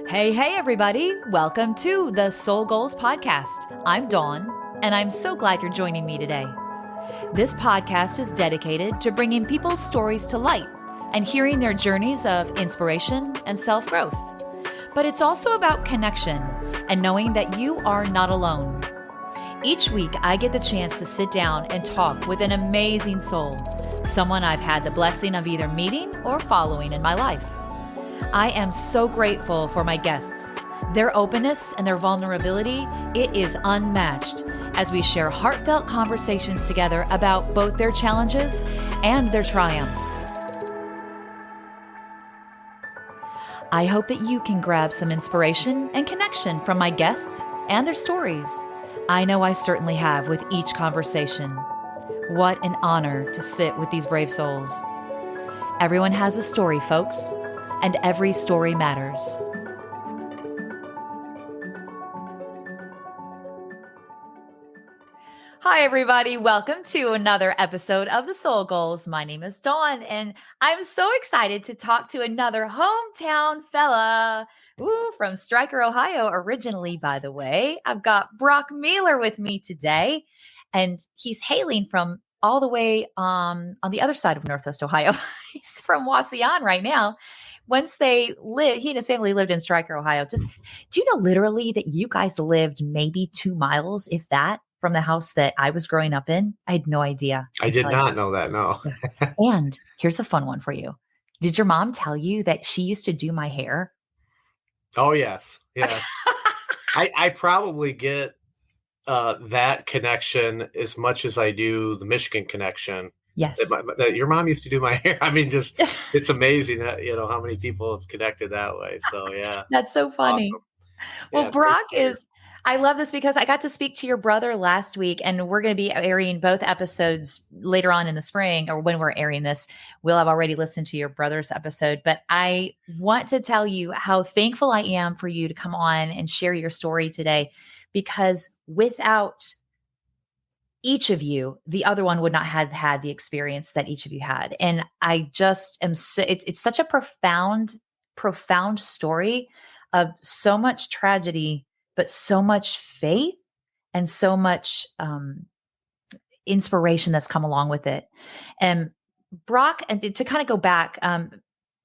Hey, everybody. Welcome to the Soul Goals Podcast. I'm Dawn, and I'm so glad you're joining me today. This podcast is dedicated to bringing people's stories to light and hearing their journeys of inspiration and self-growth. But it's also about connection and knowing that you are not alone. Each week, I get the chance to sit down and talk with an amazing soul, someone I've had the blessing of either meeting or following in my life. I am so grateful for my guests. Their openness and their vulnerability, it is unmatched as we share heartfelt conversations together about both their challenges and their triumphs. I hope that you can grab some inspiration and connection from my guests and their stories. I know I certainly have with each conversation. What an honor to sit with these brave souls. Everyone has a story, folks. And every story matters. Hi, everybody. Welcome to another episode of The Soul Goals. My name is Dawn, and I'm so excited to talk to another hometown fella from Stryker, Ohio, originally, by the way. I've got Brock Mealer with me today, and he's hailing from all the way on the other side of Northwest Ohio. He's from Wauseon right now. Once he and his family lived in Stryker, Ohio. Do you know literally that you guys lived maybe 2 miles, if that, from the house that I was growing up in? I had no idea. I did not know that, no. And here's a fun one for you. Did your mom tell you that she used to do my hair? Oh, yes. Yes. I probably get that connection as much as I do the Michigan connection. Yes. That your mom used to do my hair. I mean, just it's amazing that, how many people have connected that way. So, yeah. That's so funny. Awesome. Well, Yeah, Brock I love this because I got to speak to your brother last week, and we're going to be airing both episodes later on in the spring, or when we're airing this, we'll have already listened to your brother's episode. But I want to tell you how thankful I am for you to come on and share your story today, because without each of you, the other one would not have had the experience that each of you had. And I just am it's such a profound story of so much tragedy, but so much faith and so much inspiration that's come along with it. And Brock, and to kind of go back,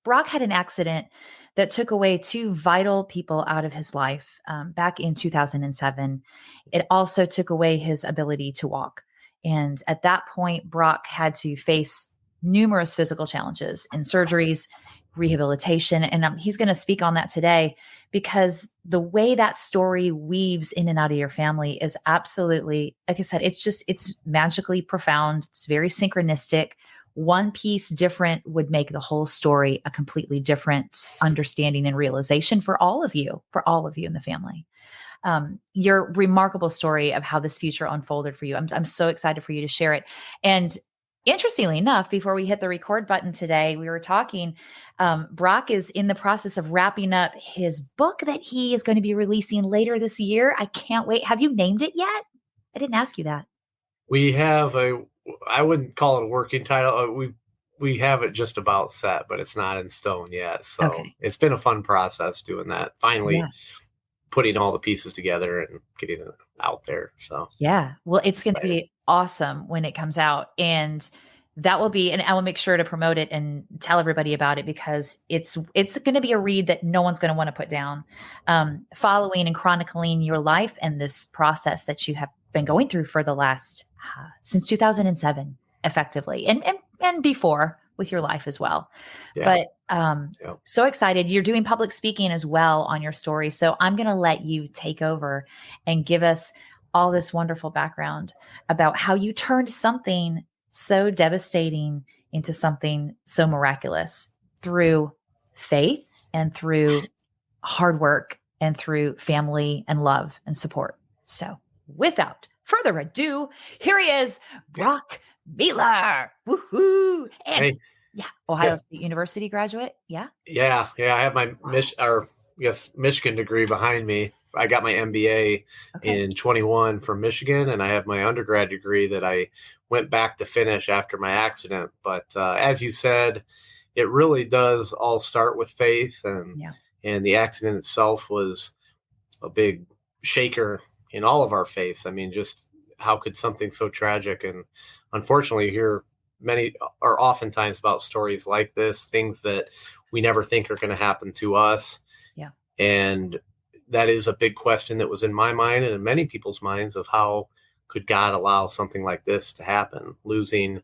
Brock had an accident that took away 2 vital people out of his life back in 2007. It also took away his ability to walk. And at that point, Brock had to face numerous physical challenges and surgeries, rehabilitation. And he's going to speak on that today, because the way that story weaves in and out of your family is absolutely, like I said, it's magically profound. It's very synchronistic. One piece different would make the whole story a completely different understanding and realization for all of you in the family. Your remarkable story of how this future unfolded for you. I'm so excited for you to share it. And interestingly enough, before we hit the record button today, we were talking, Brock is in the process of wrapping up his book that he is going to be releasing later this year. I can't wait. Have you named it yet? I didn't ask you that. We have I wouldn't call it a working title. We have it just about set, but it's not in stone yet. So It's been a fun process doing that. Finally putting all the pieces together and getting it out there. So yeah, well, it's going to be awesome when it comes out, and that will be, and I will make sure to promote it and tell everybody about it, because it's going to be a read that no one's going to want to put down. Following and chronicling your life and this process that you have been going through for the last since 2007, effectively, and before with your life as well. Yeah. But so excited. You're doing public speaking as well on your story. So I'm going to let you take over and give us all this wonderful background about how you turned something so devastating into something so miraculous through faith and through hard work and through family and love and support. So without further ado, here he is, Brock Mealer. Woohoo! And Ohio State University graduate. Yeah. I have my Michigan degree behind me. I got my MBA in 21 from Michigan, and I have my undergrad degree that I went back to finish after my accident. But as you said, it really does all start with faith and And the accident itself was a big shaker in all of our faith. I mean, just how could something so tragic? And unfortunately, you hear many are oftentimes about stories like this, things that we never think are going to happen to us. Yeah. And that is a big question that was in my mind and in many people's minds of how could God allow something like this to happen? Losing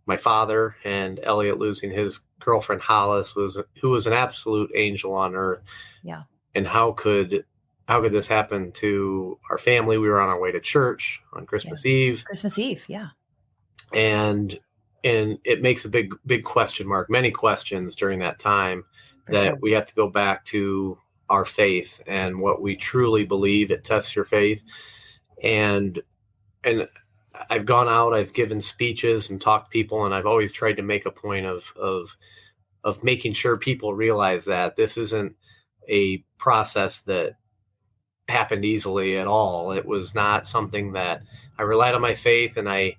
my father and Elliot losing his girlfriend Hollis who was an absolute angel on earth. Yeah. And how could this happen to our family? We were on our way to church on Christmas Eve. Christmas Eve, yeah. And it makes a big question mark, many questions during that time that we have to go back to our faith and what we truly believe. It tests your faith. And I've gone out, I've given speeches and talked to people, and I've always tried to make a point of making sure people realize that this isn't a process that happened easily at all. It was not something that I relied on my faith and I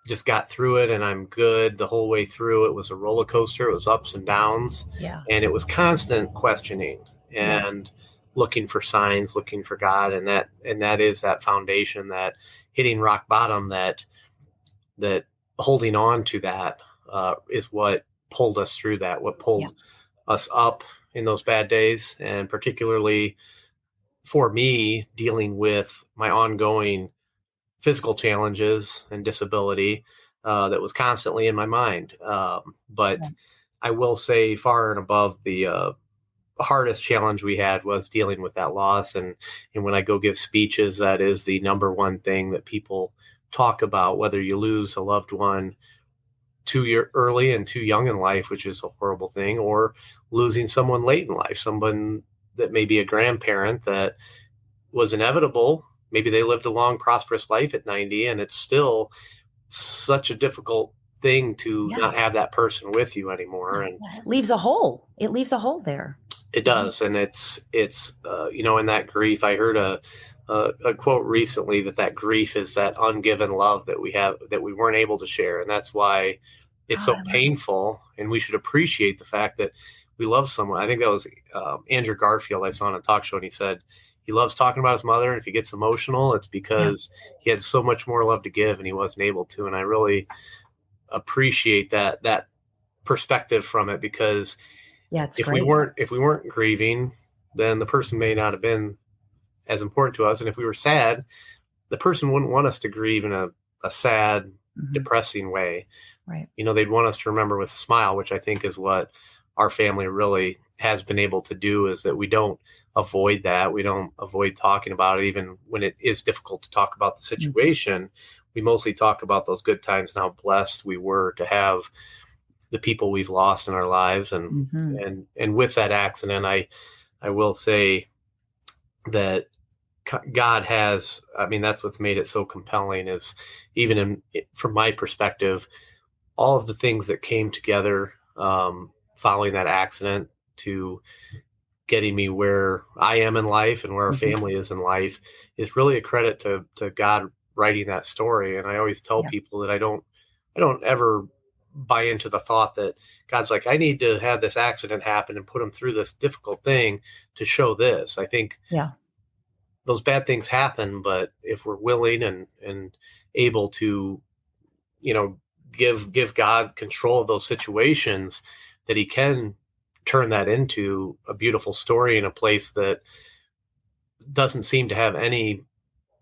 just got through it and I'm good the whole way through. It was a roller coaster. It was ups and downs. Yeah. And it was constant questioning and looking for signs, looking for God. And that is that foundation, that hitting rock bottom, that holding on to that is what pulled us through that, what pulled us up in those bad days. And particularly for me, dealing with my ongoing physical challenges and disability that was constantly in my mind. But I will say far and above the hardest challenge we had was dealing with that loss. And when I go give speeches, that is the number one thing that people talk about, whether you lose a loved one too early and too young in life, which is a horrible thing, or losing someone late in life, someone that may be a grandparent that was inevitable. Maybe they lived a long, prosperous life at 90, and it's still such a difficult thing to not have that person with you anymore. And it leaves a hole. It leaves a hole there. It does. And it's in that grief, I heard a quote recently that grief is that ungiven love that we have, that we weren't able to share. And that's why it's so painful. And we should appreciate the fact that we love someone. I think that was Andrew Garfield I saw on a talk show, and he said he loves talking about his mother. And if he gets emotional, it's because he had so much more love to give and he wasn't able to. And I really appreciate that perspective from it, because if we weren't grieving, then the person may not have been as important to us. And if we were sad, the person wouldn't want us to grieve in a sad, depressing way. Right. They'd want us to remember with a smile, which I think is what our family really has been able to do, is that we don't avoid that. We don't avoid talking about it, even when it is difficult to talk about the situation. We mostly talk about those good times and how blessed we were to have the people we've lost in our lives. And with that accident, I will say that God has, that's what's made it so compelling, is even from my perspective, all of the things that came together following that accident to getting me where I am in life and where our family is in life is really a credit to God writing that story. And I always tell people that I don't ever buy into the thought that God's like, I need to have this accident happen and put him through this difficult thing to show this. I think those bad things happen, but if we're willing and able to, give God control of those situations, that he can turn that into a beautiful story in a place that doesn't seem to have any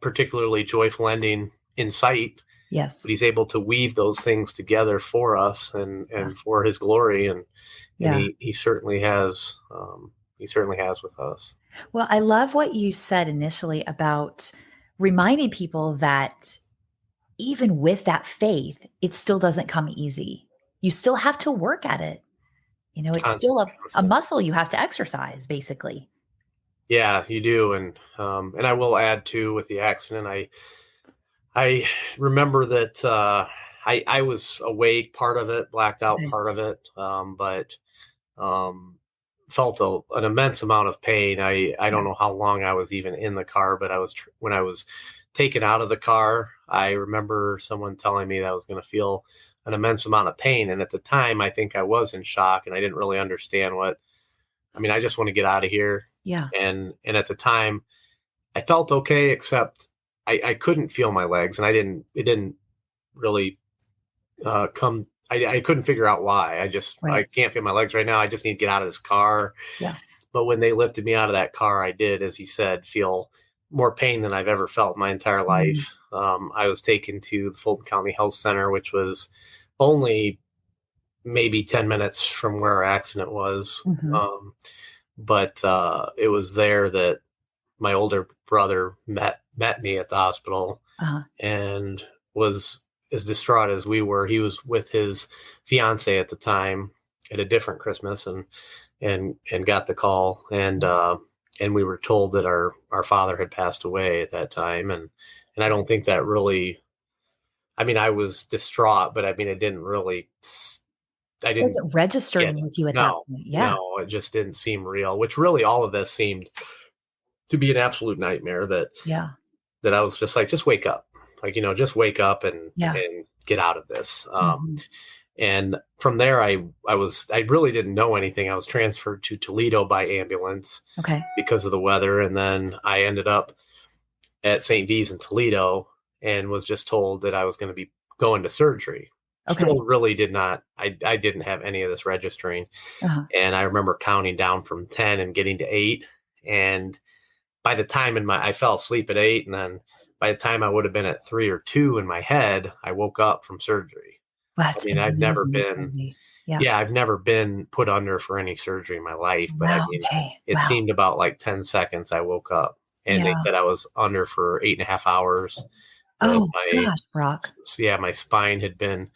particularly joyful ending in sight. Yes. But he's able to weave those things together for us and for his glory. And he certainly has, with us. Well, I love what you said initially about reminding people that even with that faith, it still doesn't come easy. You still have to work at it. It's still a muscle you have to exercise, basically. Yeah, you do. And I will add too, with the accident, I remember that I was awake part of it, blacked out part of it, but felt an immense amount of pain. I don't know how long I was even in the car, but when I was taken out of the car, I remember someone telling me that I was going to feel an immense amount of pain. And at the time, I think I was in shock and I didn't really understand what I mean, I just want to get out of here. Yeah. And at the time I felt okay, except I couldn't feel my legs, and it didn't really come. I couldn't figure out why. I Right. can't feel my legs right now. I just need to get out of this car. Yeah. But when they lifted me out of that car, I did, as he said, feel more pain than I've ever felt in my entire Mm. life. I was taken to the Fulton County Health Center, which was only maybe 10 minutes from where our accident was. Hmm. But it was there that my older brother met me at the hospital Uh-huh. and was as distraught as we were. He was with his fiance at the time at a different Christmas, and got the call, and we were told that our father had passed away at that time, and I don't think that really. I mean, I was distraught, but I mean, it didn't really. I Was didn't it get registering it. with you at that No, point? Yeah. no, it just didn't seem real. Which really, all of this seemed to be an absolute nightmare. Yeah. That I was just like, just wake up, like, just wake up and Yeah. get out of this. Hmm. And from there, I really didn't know anything. I was transferred to Toledo by ambulance Okay. because of the weather, and then I ended up at St. V's in Toledo and was just told that I was going to be going to surgery. Okay. Still really did not. I didn't have any of this registering, Uh-huh. and I remember counting down from 10 and getting to 8, and by the time I fell asleep at 8, and then by the time I would have been at 3 or 2 in my head, I woke up from surgery. I That's mean, I've never amazingly been, crazy. Yeah. yeah, I've never been put under for any surgery in my life, but I Wow. mean, Okay. it Wow. seemed about like 10 seconds I woke up, and they Yeah. said I was under for 8.5 hours. That Oh gosh, Brock. my spine had been,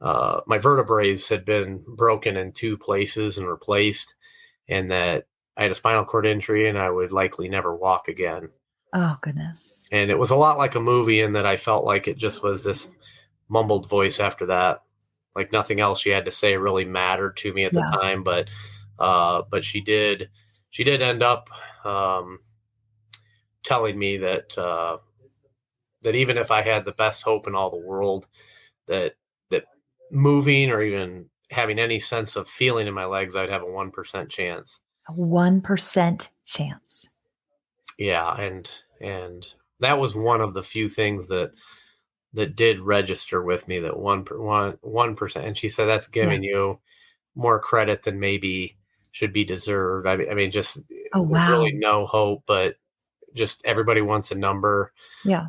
my vertebrae had been broken in 2 places and replaced, and that I had a spinal cord injury and I would likely never walk again. Oh goodness. And it was a lot like a movie in that I felt like it just was this mumbled voice after that. Like nothing else she had to say really mattered to me at the Yeah. time, but she did end up telling me that even if I had the best hope in all the world, that that moving or even having any sense of feeling in my legs, I'd have a 1% chance. A 1% chance. Yeah, and that was one of the few things that did register with me, that 1%. And she said that's Yeah. giving you more credit than maybe should be deserved. I mean, just Oh with wow. really no hope, but just everybody wants a number. Yeah.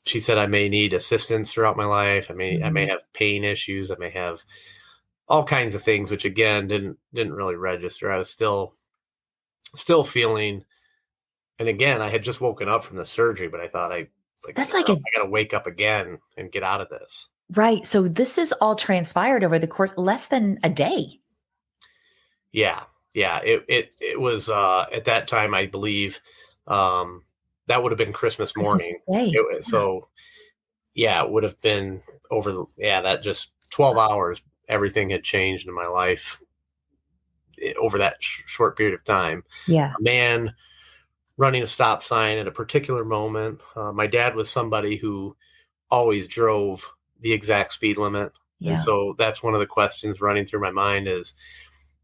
She said I may need assistance throughout my life. I may Mhm. have pain issues. I may have all kinds of things, which again didn't really register. I was still feeling. And again, I had just woken up from the surgery, but I thought That's I like a got to wake up again and get out of this. right. So this is all transpired over the course less than a day. Yeah, yeah. It was at that time, I believe, that would have been Christmas Christmas morning. Day. Yeah. So yeah, it would have been that just 12 hours. Everything had changed in my life over that short period of time. Yeah. A man running a stop sign at a particular moment. My dad was somebody who always drove the exact speed limit. And Yeah. so that's one of the questions running through my mind is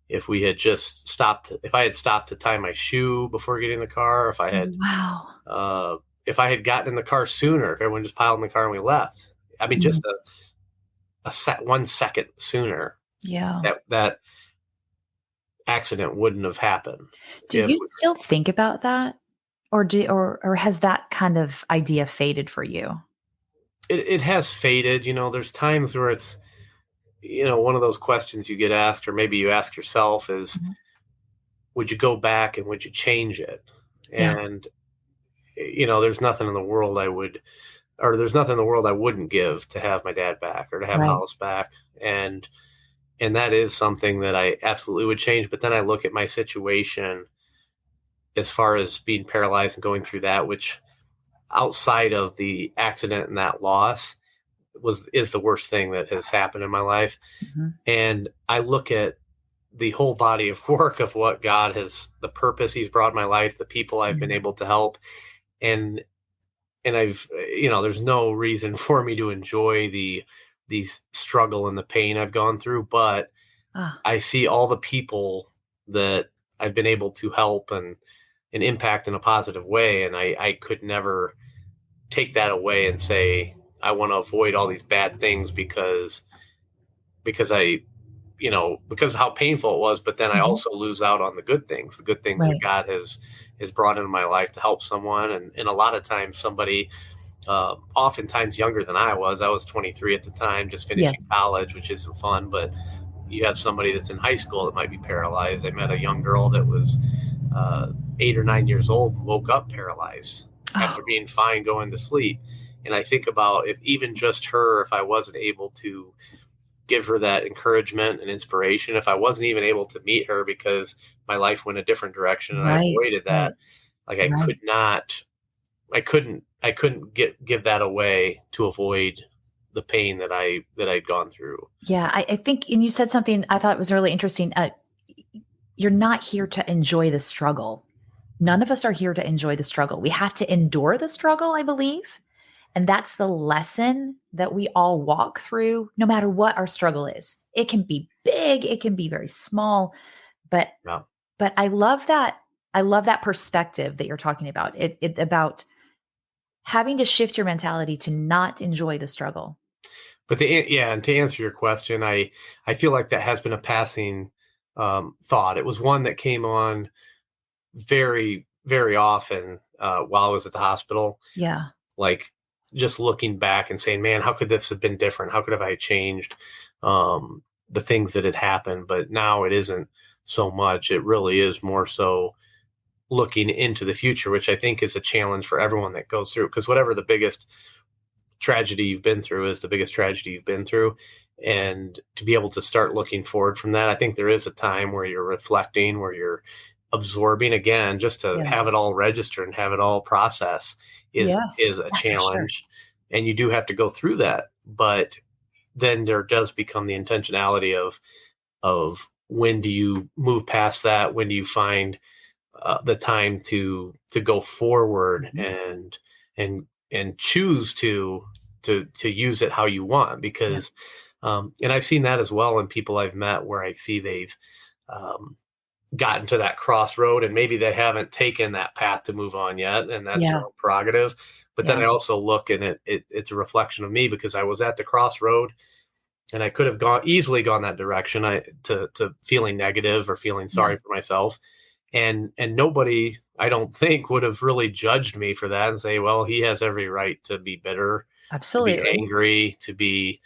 if we had just stopped, if I had stopped to tie my shoe before getting in the car, Wow. if I had gotten in the car sooner, if everyone just piled in the car and we left, I mean, Mhm. just a 1 second sooner, Yeah. that accident wouldn't have happened. Do If you still think about that? Or has that kind of idea faded for you? it has faded, there's times where it's, one of those questions you get asked, or maybe you ask yourself is, Mhm. would you go back and would you change it? Yeah. And, there's nothing in the world there's nothing in the world I wouldn't give to have my dad back or to have Right. Hollis back. And that is something that I absolutely would change. But then I look at my situation as far as being paralyzed and going through that, which outside of the accident and that loss is the worst thing that has happened in my life. Mhm. And I look at the whole body of work of what God has, the purpose he's brought in my life, the people I've been Yeah. able to help. And I've, there's no reason for me to enjoy the struggle and the pain I've gone through, but Ah. I see all the people that I've been able to help and impact in a positive way. And I could never take that away and say, I want to avoid all these bad things because I, because of how painful it was, but then I Mhm. also lose out on the good things that Right. God has brought into my life to help someone. And a lot of times somebody, oftentimes younger than I was 23 at the time, just finishing Yes. college, which isn't fun, but you have somebody that's in high school that might be paralyzed. I met a young girl that was 8 or 9 years old and woke up paralyzed after Oh, being fine going to sleep. And I think about, if even just her, if I wasn't able to give her that encouragement and inspiration, if I wasn't even able to meet her because my life went a different direction and I right. avoided that, Right. like Right. I couldn't give that away to avoid the pain that I'd gone through. Yeah. I think, and you said something I thought was really interesting. You're not here to enjoy the struggle. None of us are here to enjoy the struggle. We have to endure the struggle, I believe. And that's the lesson that we all walk through, no matter what our struggle is. It can be big, it can be very small, but Yeah. I love that. I love that perspective that you're talking about. It about having to shift your mentality to not enjoy the struggle. But and to answer your question, I feel like that has been a passing thought. It was one that came on very, very often while I was at the hospital. Yeah. Like, just looking back and saying, man, how could this have been different? How could have I changed the things that had happened? But now it isn't so much. It really is more so looking into the future, which I think is a challenge for everyone that goes through. Because whatever the biggest tragedy you've been through is the biggest tragedy you've been through. And to be able to start looking forward from that, I think there is a time where you're reflecting, where you're absorbing again, just to Yeah. have it all register and have it all process is Yes. a Yeah, for sure. challenge. And you do have to go through that. But then there does become the intentionality of when do you move past that? When do you find the time to go forward Mhm. and choose to use it how you want? Yeah. Because and I've seen that as well in people I've met, where I see they've um, gotten to that crossroad and maybe they haven't taken that path to move on yet, and that's their Yeah. own prerogative. But then Yeah. I also look, and it's a reflection of me, because I was at the crossroad and I could have easily gone that direction, to feeling negative or feeling Yeah. sorry for myself, and nobody, I don't think, would have really judged me for that and say, well, he has every right to be bitter, to be Absolutely. angry, to be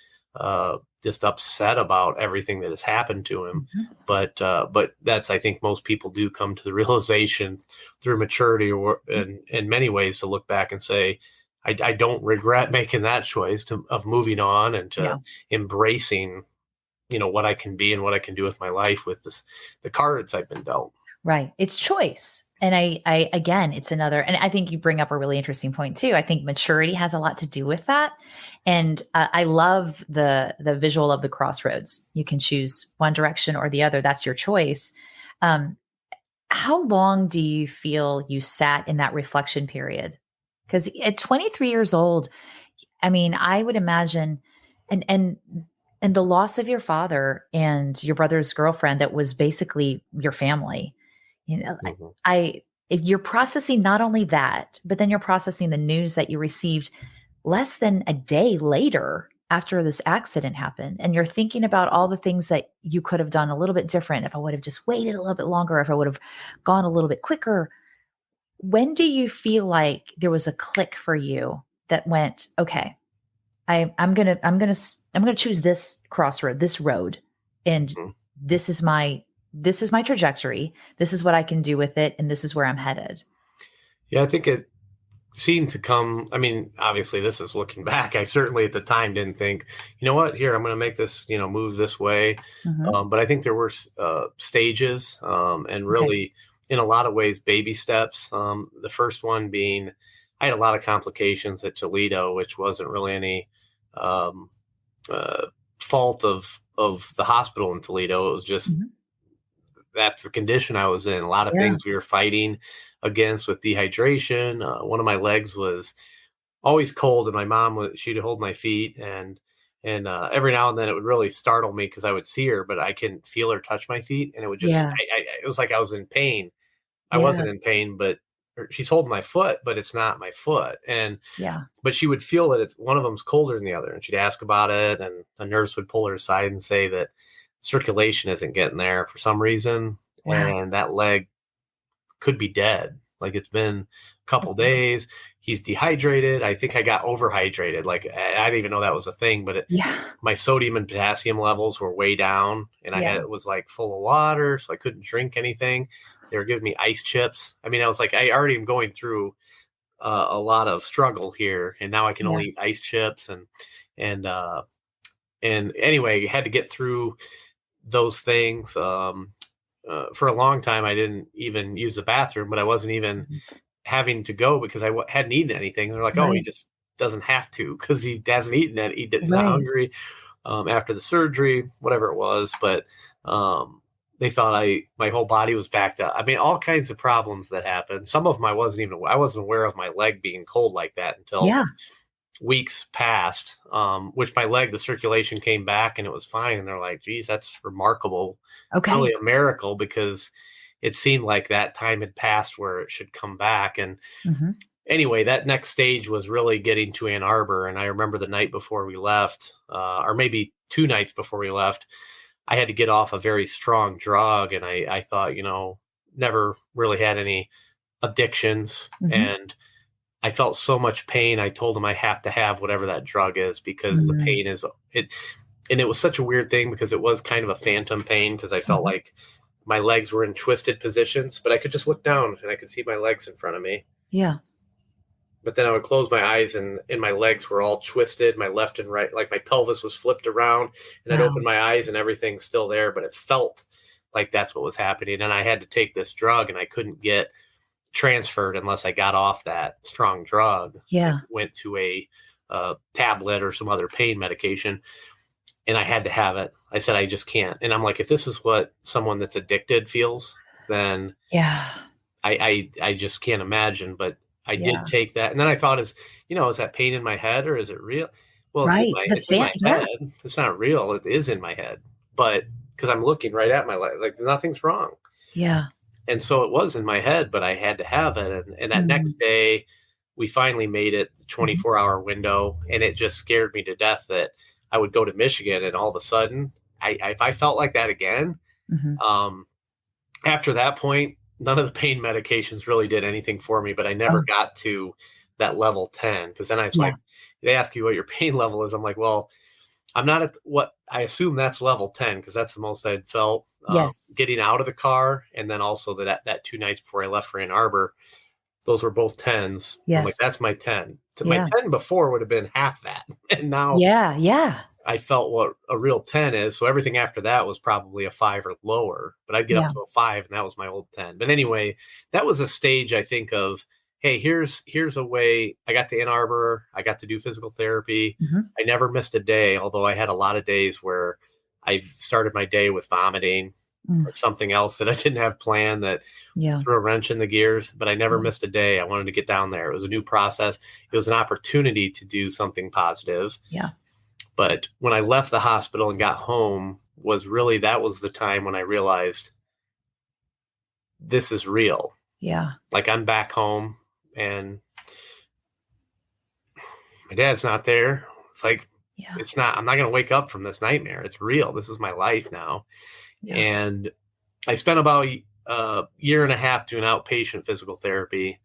just upset about everything that has happened to him. Mhm. But that's, I think most people do come to the realization through maturity, or in many ways, to look back and say, I don't regret making that choice of moving on and to Yeah. embracing, what I can be and what I can do with my life, with the cards I've been dealt. Right. It's choice. And I again, it's another, and I think you bring up a really interesting point too. I think maturity has a lot to do with that. And I love the visual of the crossroads. You can choose one direction or the other. That's your choice. Um, how long do you feel you sat in that reflection period? Because at 23 years old, I mean, I would imagine, and the loss of your father and your brother's girlfriend that was basically your family. You know, Mhm. if you're processing not only that, but then you're processing the news that you received less than a day later after this accident happened, and you're thinking about all the things that you could have done a little bit different if I would have just waited a little bit longer, if I would have gone a little bit quicker. When do you feel like there was a click for you that went, okay, I'm gonna choose this crossroad, this road, and Mhm. this is my trajectory. This is what I can do with it, and this is where I'm headed. Yeah, I think it seemed to come. I mean, obviously, this is looking back. I certainly at the time didn't think, what, here, I'm going to make this, move this way. Mhm. But I think there were stages, and Okay. really, in a lot of ways, baby steps. The first one being, I had a lot of complications at Toledo, which wasn't really any um, uh, fault of the hospital in Toledo. It was just, Mhm. that's the condition I was in. A lot of Yeah. things we were fighting against with dehydration. One of my legs was always cold, and my mom she'd hold my feet, and And every now and then it would really startle me because I would see her, but I couldn't feel her touch my feet. And it would just, Yeah. it was like I was in pain. I Yeah. wasn't in pain, but she's holding my foot, but it's not my foot. Yeah. But she would feel that it's one of them's colder than the other. And she'd ask about it. And a nurse would pull her aside and say that circulation isn't getting there for some reason. Wow. And that leg could be dead. Like it's been a couple Okay. days. He's dehydrated. I think I got overhydrated. Like I didn't even know that was a thing, but Yeah. my sodium and potassium levels were way down, and Yeah. it was like full of water, so I couldn't drink anything. They were giving me ice chips. I mean, I was like, I already am going through a lot of struggle here, and now I can only eat ice chips and anyway, had to get through those things. For a long time, I didn't even use the bathroom, but I wasn't even having to go because I hadn't eaten anything. They're like, oh, he Right. just doesn't have to because he hasn't eaten that. He's not Right. hungry after the surgery, whatever it was. But they thought my whole body was backed up. I mean, all kinds of problems that happened. Some of them I wasn't aware of my leg being cold like that until Yeah. weeks passed, which my leg, the circulation came back and it was fine. And they're like, geez, that's remarkable. Okay. Really a miracle because it seemed like that time had passed where it should come back. And anyway, that next stage was really getting to Ann Arbor. And I remember the night before we left, or maybe 2 nights before we left, I had to get off a very strong drug. And I thought, never really had any addictions. And I felt so much pain. I told him I have to have whatever that drug is because the pain is it. And it was such a weird thing because it was kind of a phantom pain because I felt like my legs were in twisted positions, but I could just look down and I could see my legs in front of me. Yeah. But then I would close my eyes and my legs were all twisted, my left and right, like my pelvis was flipped around, and I'd open my eyes and everything's still there, but it felt like that's what was happening. And I had to take this drug and I couldn't get transferred unless I got off that strong drug. Yeah. Went to a tablet or some other pain medication, and I had to have it. I said, I just can't. And I'm like, if this is what someone that's addicted feels, then I just can't imagine. But I did take that. And then I thought, is that pain in my head or is it real? Well, it's in my head. It's not real. It is in my head. But because I'm looking right at my leg, like nothing's wrong. Yeah. And so it was in my head, but I had to have it. And that next day, we finally made it the 24-hour window. And it just scared me to death that I would go to Michigan and all of a sudden, if I felt like that again, after that point, none of the pain medications really did anything for me, but I never got to that level 10. Because then I was like, they ask you what your pain level is. I'm like, well, I'm not at what I assume that's level 10 because that's the most I'd felt getting out of the car. And then also that 2 nights before I left for Ann Arbor, those were both 10s. I'm like, that's my 10. My 10 before would have been half that. And now I felt what a real 10 is. So everything after that was probably a 5 or lower, but I'd get up to a 5 and that was my old 10. But anyway, that was a stage I think of, hey, here's a way. I got to Ann Arbor. I got to do physical therapy. I never missed a day, although I had a lot of days where I started my day with vomiting or something else that I didn't have planned that threw a wrench in the gears, but I never missed a day. I wanted to get down there. It was a new process. It was an opportunity to do something positive. Yeah. But when I left the hospital and got home that was the time when I realized this is real. Yeah. Like I'm back home and my dad's not there. It's like, I'm not going to wake up from this nightmare. It's real. This is my life now. Yeah. And I spent about a year and a half doing outpatient physical therapy.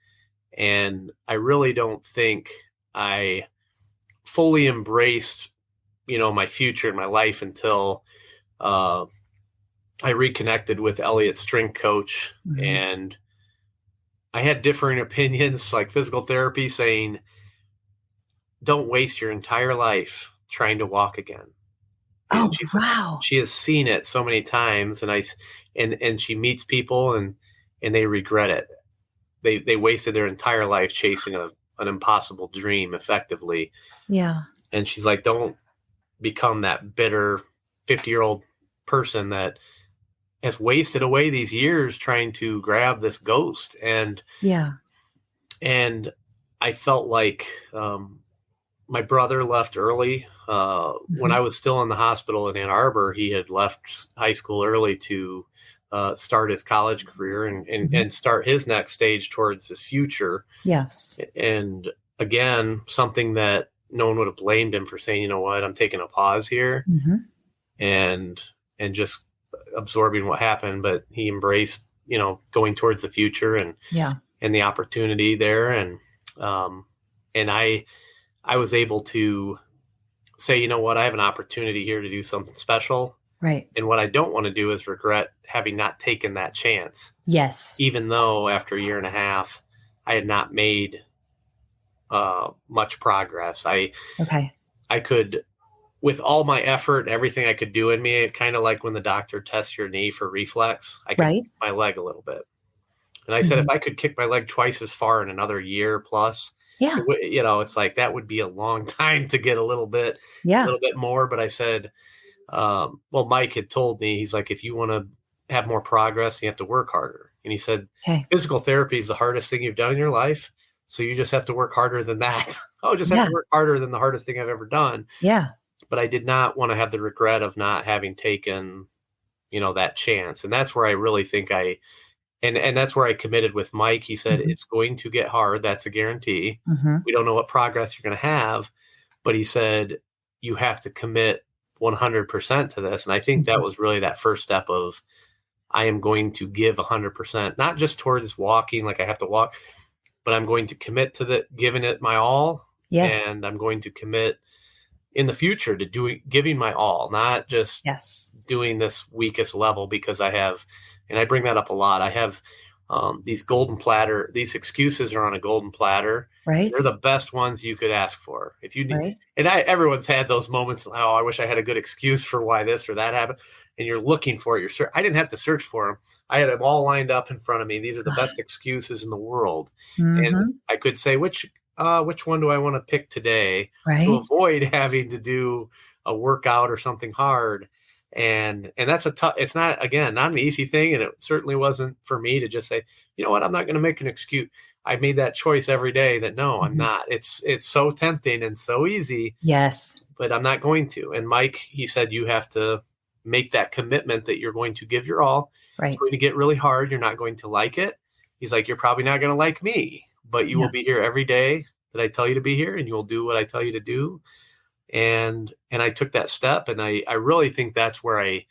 And I really don't think I fully embraced, my future and my life until I reconnected with Elliot's strength coach. And I had differing opinions, like physical therapy saying, don't waste your entire life trying to walk again. And she has seen it so many times, and she meets people and they regret it. They wasted their entire life chasing an impossible dream effectively. Yeah. And she's like, don't become that bitter 50-year-old person that has wasted away these years trying to grab this ghost. And I felt like my brother left early. When I was still in the hospital in Ann Arbor, he had left high school early to start his college career and start his next stage towards his future. Yes. And again, something that no one would have blamed him for saying, you know what, I'm taking a pause here and just absorbing what happened. But he embraced, going towards the future and the opportunity there. And I was able to say, you know what, I have an opportunity here to do something special. Right. And what I don't want to do is regret having not taken that chance. Yes. Even though after a year and a half, I had not made much progress. I could, with all my effort and everything I could do in me, kind of like when the doctor tests your knee for reflex, I could kick my leg a little bit. And I said, if I could kick my leg twice as far in another year plus, it's like that would be a long time to get a little bit more. But I said, Mike had told me, he's like, if you want to have more progress, you have to work harder. And he said, physical therapy is the hardest thing you've done in your life. So you just have to work harder than that. Have to work harder than the hardest thing I've ever done. Yeah. But I did not want to have the regret of not having taken, that chance. And that's where I really think and that's where I committed with Mike. He said, it's going to get hard. That's a guarantee. We don't know what progress you're going to have, but he said, you have to commit 100% to this. And I think that was really that first step of, I am going to give 100%, not just towards walking, like I have to walk, but I'm going to commit to giving it my all. Yes. And I'm going to commit in the future to giving my all, not just doing this weakest level, because I have, and I bring that up a lot. I have these excuses are on a golden platter. Right. They're the best ones you could ask for. If you need, everyone's had those moments. Oh, I wish I had a good excuse for why this or that happened. And you're looking for it. I didn't have to search for them. I had them all lined up in front of me. These are the best excuses in the world. And I could say, which one do I want to pick today to avoid having to do a workout or something hard? And that's it's not an easy thing. And it certainly wasn't for me to just say, you know what, I'm not going to make an excuse. I made that choice every day that no, I'm not. It's so tempting and so easy. Yes. But I'm not going to. And Mike, he said, you have to make that commitment that you're going to give your all. Right. It's going to get really hard. You're not going to like it. He's like, you're probably not going to like me, but you will be here every day that I tell you to be here, and you will do what I tell you to do. And I took that step, and I really think that's where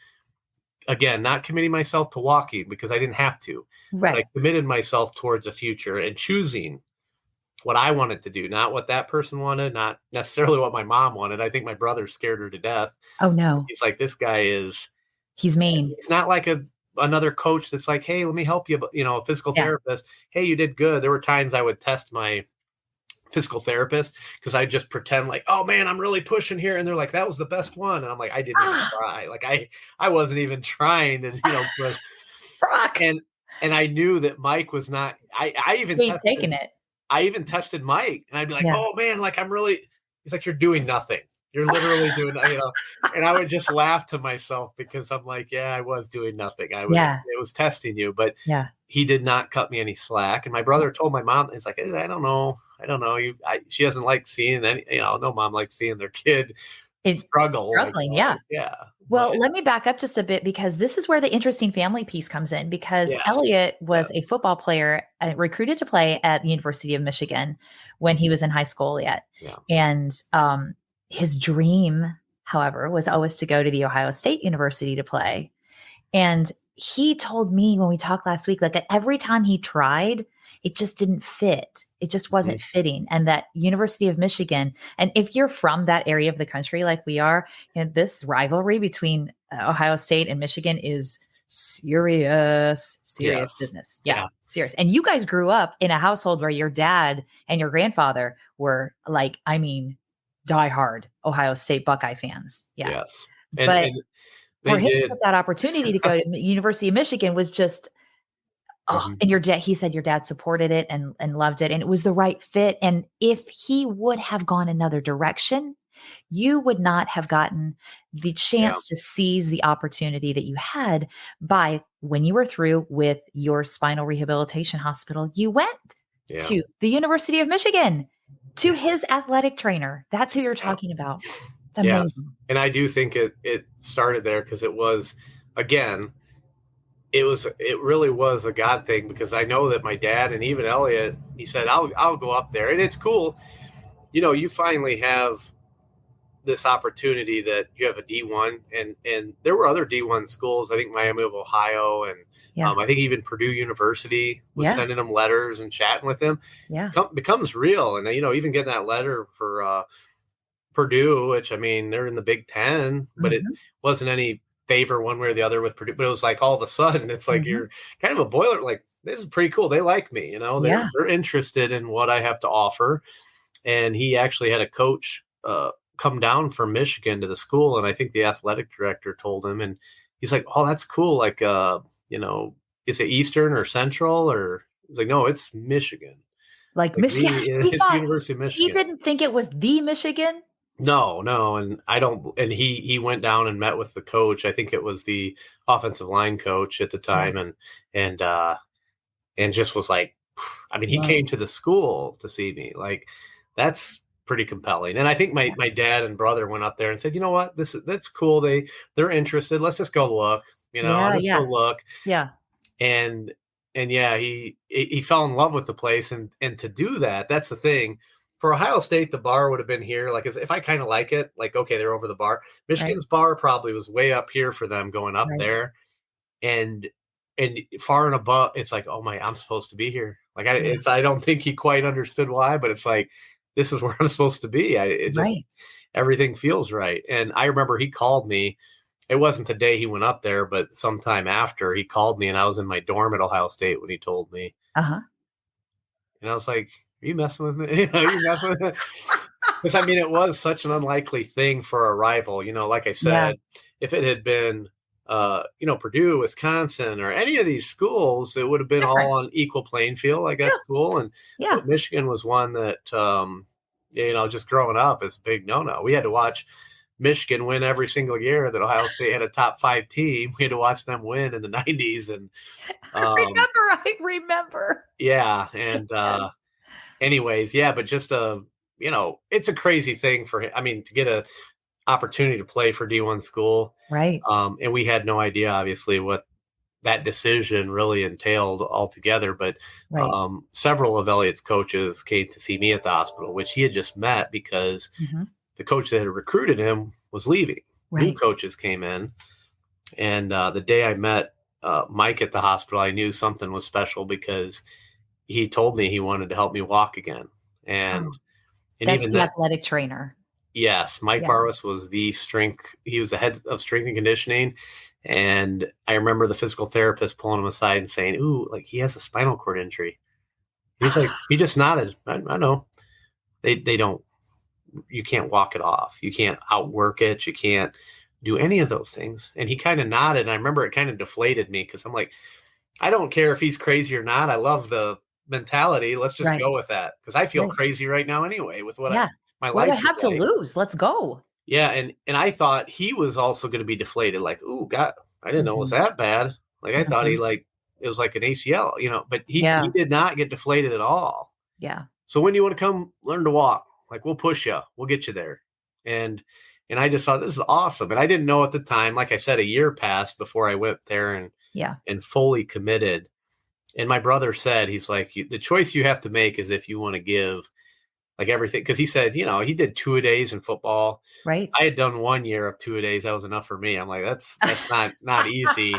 again, not committing myself to walking because I didn't have to. Right. But I committed myself towards a future and choosing what I wanted to do, not what that person wanted, not necessarily what my mom wanted. I think my brother scared her to death. Oh, no. He's like, this guy he's mean. It's not like another coach that's like, hey, let me help you. But, a physical therapist. Hey, you did good. There were times I would test my physical therapist because I just pretend like, oh man, I'm really pushing here. And they're like, that was the best one. And I'm like, I didn't even try. Like I wasn't even trying to, but, and I knew that Mike was not, I even taking it. I even tested Mike, and I'd be like, oh man, like he's like, you're doing nothing. You're literally doing, and I would just laugh to myself because I'm like, I was doing nothing. It was testing you, but he did not cut me any slack. And my brother told my mom, he's like, I don't know. She doesn't like seeing any, no mom likes seeing their kid struggling. Like, Well, let me back up just a bit because this is where the interesting family piece comes in because Elliot was a football player recruited to play at the University of Michigan when he was in high school yet. Yeah. And his dream, however, was always to go to the Ohio State University to play. And he told me when we talked last week, like every time he tried, it just didn't fit. It just wasn't fitting. And that University of Michigan, and if you're from that area of the country like we are, this rivalry between Ohio State and Michigan is serious business. Yeah, serious. And you guys grew up in a household where your dad and your grandfather were like, diehard Ohio State Buckeye fans. Yeah. Yes. But for him to get that opportunity to go to the University of Michigan was just, and your dad, he said your dad supported it and loved it. And it was the right fit. And if he would have gone another direction, you would not have gotten the chance to seize the opportunity that you had by when you were through with your spinal rehabilitation hospital, you went to the University of Michigan. to his athletic trainer. That's who you're Yeah. talking about. It's Yes. amazing. And I do think it started there because it was, again, it really was a God thing, because I know that my dad and even Elliot, he said, I'll go up there. And it's cool. You finally have this opportunity that you have a D1, and there were other D1 schools. I think Miami of Ohio, and Yeah. I think even Purdue University was Yeah. sending them letters and chatting with them. Yeah. Becomes real. And, even getting that letter for Purdue, which, I mean, they're in the Big Ten, but it wasn't any favor one way or the other with Purdue. But it was like all of a sudden, it's like you're kind of a boiler. Like, this is pretty cool. They like me, Yeah. they're interested in what I have to offer. And he actually had a coach come down from Michigan to the school, and I think the athletic director told him, and he's like, "Oh, that's cool. Like, is it Eastern or Central?" Or he's like, "No, it's Michigan. Like Like, Michigan. it's the University of He Michigan." didn't think it was the Michigan. No, and I don't. And he went down and met with the coach. I think it was the offensive line coach at the time, and just was like, I mean, he came to the school to see me. Like, that's pretty compelling. And I think my dad and brother went up there and said, "You know what? That's cool. They're interested. Let's just go look. Let's go look." Yeah. And yeah, he fell in love with the place, and to do that, that's the thing. For Ohio State, the bar would have been here. Like, if I kind of like it, like, okay, they're over the bar. Michigan's bar probably was way up here for them going up there. And far and above, it's like, oh my, I'm supposed to be here. Like, I don't think he quite understood why, but it's like, this is where I'm supposed to be. Everything feels right. And I remember he called me. It wasn't the day he went up there, but sometime after, he called me, and I was in my dorm at Ohio State when he told me. And I was like, "Are you messing with me?" Are you messing with me? Because, I mean, it was such an unlikely thing for a rival. Like I said, if it had been, Purdue, Wisconsin, or any of these schools, it would have been all on equal playing field. Like, that's cool. And but Michigan was one that, just growing up, is a big no-no. We had to watch Michigan win every single year that Ohio State had a top 5 team. We had to watch them win in the 90s. And I remember. Yeah. And anyways, but just it's a crazy thing for him. I mean, to get a opportunity to play for D1 school. Right. And we had no idea, obviously, what that decision really entailed altogether. But several of Elliot's coaches came to see me at the hospital, which he had just met, because the coach that had recruited him was leaving. New coaches came in. And the day I met Mike at the hospital, I knew something was special, because he told me he wanted to help me walk again. And that's even the athletic trainer. Yes, Mike Barwas was the strength. He was the head of strength and conditioning. And I remember the physical therapist pulling him aside and saying, "Ooh, like, he has a spinal cord injury." He's like, he just nodded. I know. They don't, you can't walk it off. You can't outwork it. You can't do any of those things. And he kind of nodded. And I remember it kind of deflated me, because I'm like, I don't care if he's crazy or not. I love the mentality. Let's just go with that, because I feel crazy right now anyway with what my life. What do I have to lose? Let's go. Yeah, and I thought he was also going to be deflated. Like, "Ooh, God, I didn't know it was that bad." Like, I thought it was like an ACL, but he did not get deflated at all. Yeah. So, when you want to come learn to walk, like, we'll push you, we'll get you there. And I just thought, this is awesome. And I didn't know at the time. Like I said, a year passed before I went there and fully committed. And my brother said, he's like, the choice you have to make is if you want to give, like, everything. Because he said, he did 2-a-days in football. Right. I had done 1 year of 2-a-days. That was enough for me. I'm like, that's not easy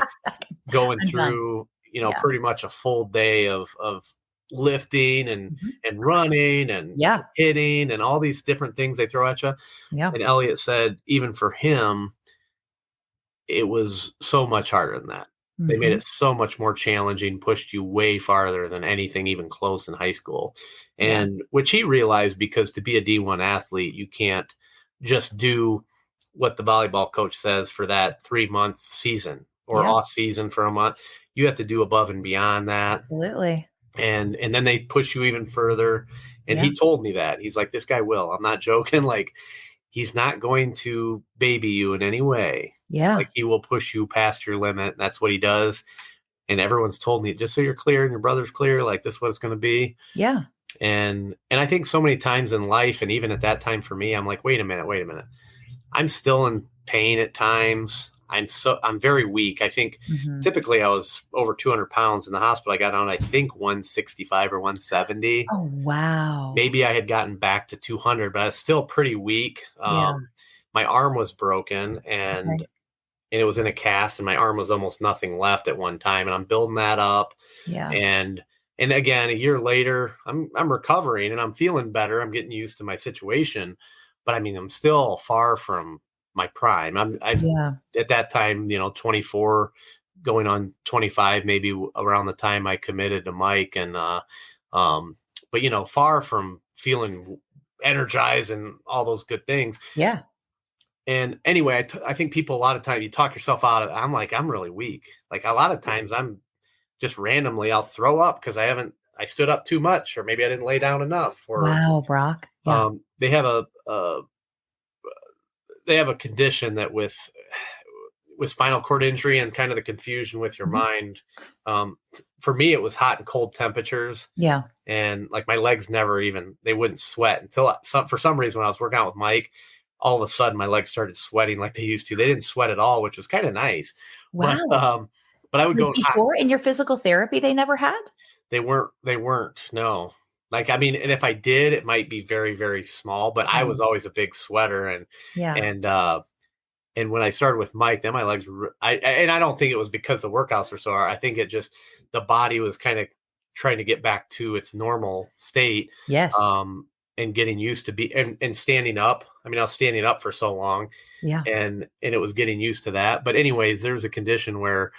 going through, pretty much a full day of lifting and running and hitting and all these different things they throw at you. Yeah. And Elliot said, even for him, it was so much harder than that. They made it so much more challenging, pushed you way farther than anything even close in high school. And which he realized, because to be a D1 athlete, you can't just do what the volleyball coach says for that 3-month season or off season for a month. You have to do above and beyond that. Absolutely. And then they push you even further. And he told me that. He's like, this guy will. I'm not joking. Like, he's not going to baby you in any way. Yeah. Like, he will push you past your limit. That's what he does. And everyone's told me, just so you're clear and your brother's clear, like, this is what it's going to be. Yeah. And I think so many times in life, and even at that time for me, I'm like, wait a minute. I'm still in pain at times. I'm very weak. I think Mm-hmm. typically I was over 200 pounds in the hospital. I got on, I think 165 or 170. Oh, wow. Maybe I had gotten back to 200, but I was still pretty weak. Yeah. My arm was broken, Okay. and it was in a cast, and my arm was almost nothing left at one time. And I'm building that up. Yeah. And again, a year later, I'm recovering and I'm feeling better. I'm getting used to my situation, but I mean, I'm still far from my prime. I've Yeah. at that time, 24, going on 25, maybe around the time I committed to Mike, and um, but far from feeling energized and all those good things. Yeah. And anyway, I think people, a lot of times you talk yourself out of it. I'm like, I'm really weak. Like a lot of times I'm just randomly, I'll throw up because I stood up too much, or maybe I didn't lay down enough, or Wow, Brock. Yeah. they have a condition that with spinal cord injury and kind of the confusion with your Mhm. mind. For me, it was hot and cold temperatures, Yeah. and like my legs they wouldn't sweat until for some reason when I was working out with Mike, all of a sudden my legs started sweating like they used to. They didn't sweat at all, which was kind of nice. But Wow. but I would Like go hot. before in your physical therapy, they never had? They weren't, no. Like, I mean, and if I did, it might be very, very small, but I was Oh, always a big sweater. And yeah. and and when I started with Mike, then my legs and I don't think it was because the workouts were so hard. I think it just, the body was kind of trying to get back to its normal state, Yes. um and getting used to and standing up. I mean, I was standing up for so long, Yeah. and it was getting used to that. But anyways, there's a condition where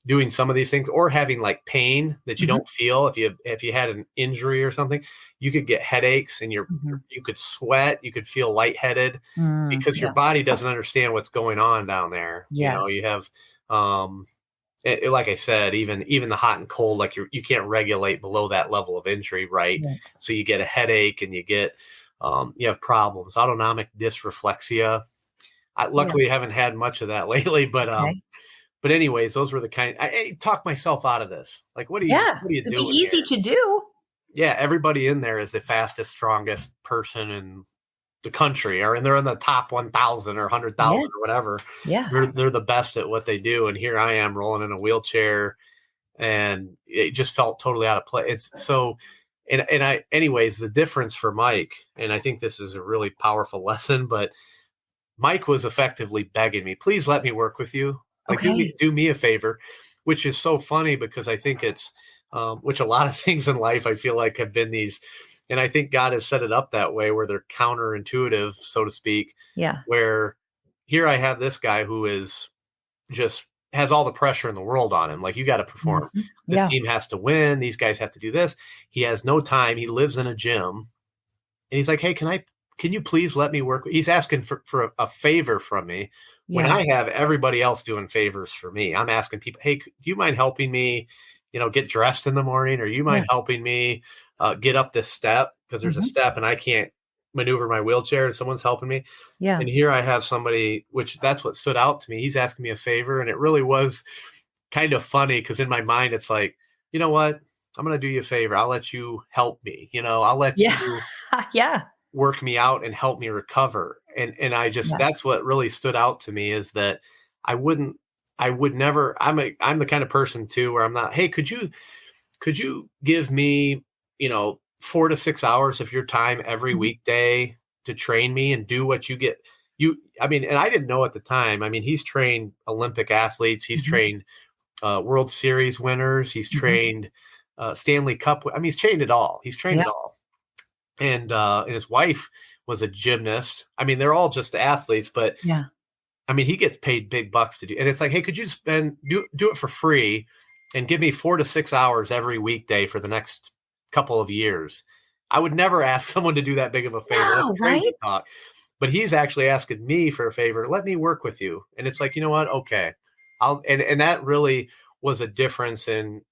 doing some of these things, or having like pain that you Mhm. don't feel, if you had an injury or something, you could get headaches, and Mhm. you could sweat, you could feel lightheaded, because your Yeah. body doesn't understand what's going on down there. You Yes. have, um like I said, even the hot and cold, like you can't regulate below that level of injury, right? Right. So you get a headache, and you have problems, autonomic dysreflexia. I Yeah. luckily haven't had much of that lately, Okay. but anyways, those were the kind. I talk myself out of this. Like, Yeah. what are you It'd be doing easy here? to do. Yeah, everybody in there is the fastest, strongest person in the country, and they're in the top 1,000 or 100,000 or Yes. whatever. Yeah. They're the best at what they do, and here I am rolling in a wheelchair, and it just felt totally out of place. It's so, and I, anyways, the difference for Mike, and I think this is a really powerful lesson, but Mike was effectively begging me, please let me work with you. Like, Okay. do me a favor, which is so funny because I think it's, which a lot of things in life I feel like have been these, and I think God has set it up that way where they're counterintuitive, so to speak, Yeah. where here I have this guy who is just has all the pressure in the world on him. Like, you got to perform. Mhm. This Yeah. team has to win. These guys have to do this. He has no time. He lives in a gym, and he's like, "Hey, can you please let me work?" He's asking for a favor from me when Yeah. I have everybody else doing favors for me. I'm asking people, "Hey, do you mind helping me, get dressed in the morning, or you Yeah. mind helping me get up this step, because there's a Mhm. step and I can't maneuver my wheelchair and someone's helping me." Yeah. And here I have somebody, which that's what stood out to me. He's asking me a favor, and it really was kind of funny because in my mind it's like, you know what? I'm going to do you a favor. I'll let you help me. I'll let Yeah. you Yeah. work me out and help me recover. And I just, Yes. that's what really stood out to me, is that I wouldn't I would never, I'm the kind of person too where I'm not, hey, could you give me, 4 to 6 hours of your time every Mhm. weekday to train me and do what I mean, and I didn't know at the time. I mean, he's trained Olympic athletes, he's Mhm. trained World Series winners, he's Mhm. trained Stanley Cup. I mean, he's trained it all. He's trained Yeah. it all. And his wife was a gymnast. I mean, they're all just athletes, but Yeah. I mean, he gets paid big bucks to do. And it's like, hey, could you do it for free and give me 4 to 6 hours every weekday for the next couple of years? I would never ask someone to do that big of a favor. That's No, right? crazy talk. But he's actually asking me for a favor. Let me work with you. And it's like, you know what? Okay. And that really was a difference in,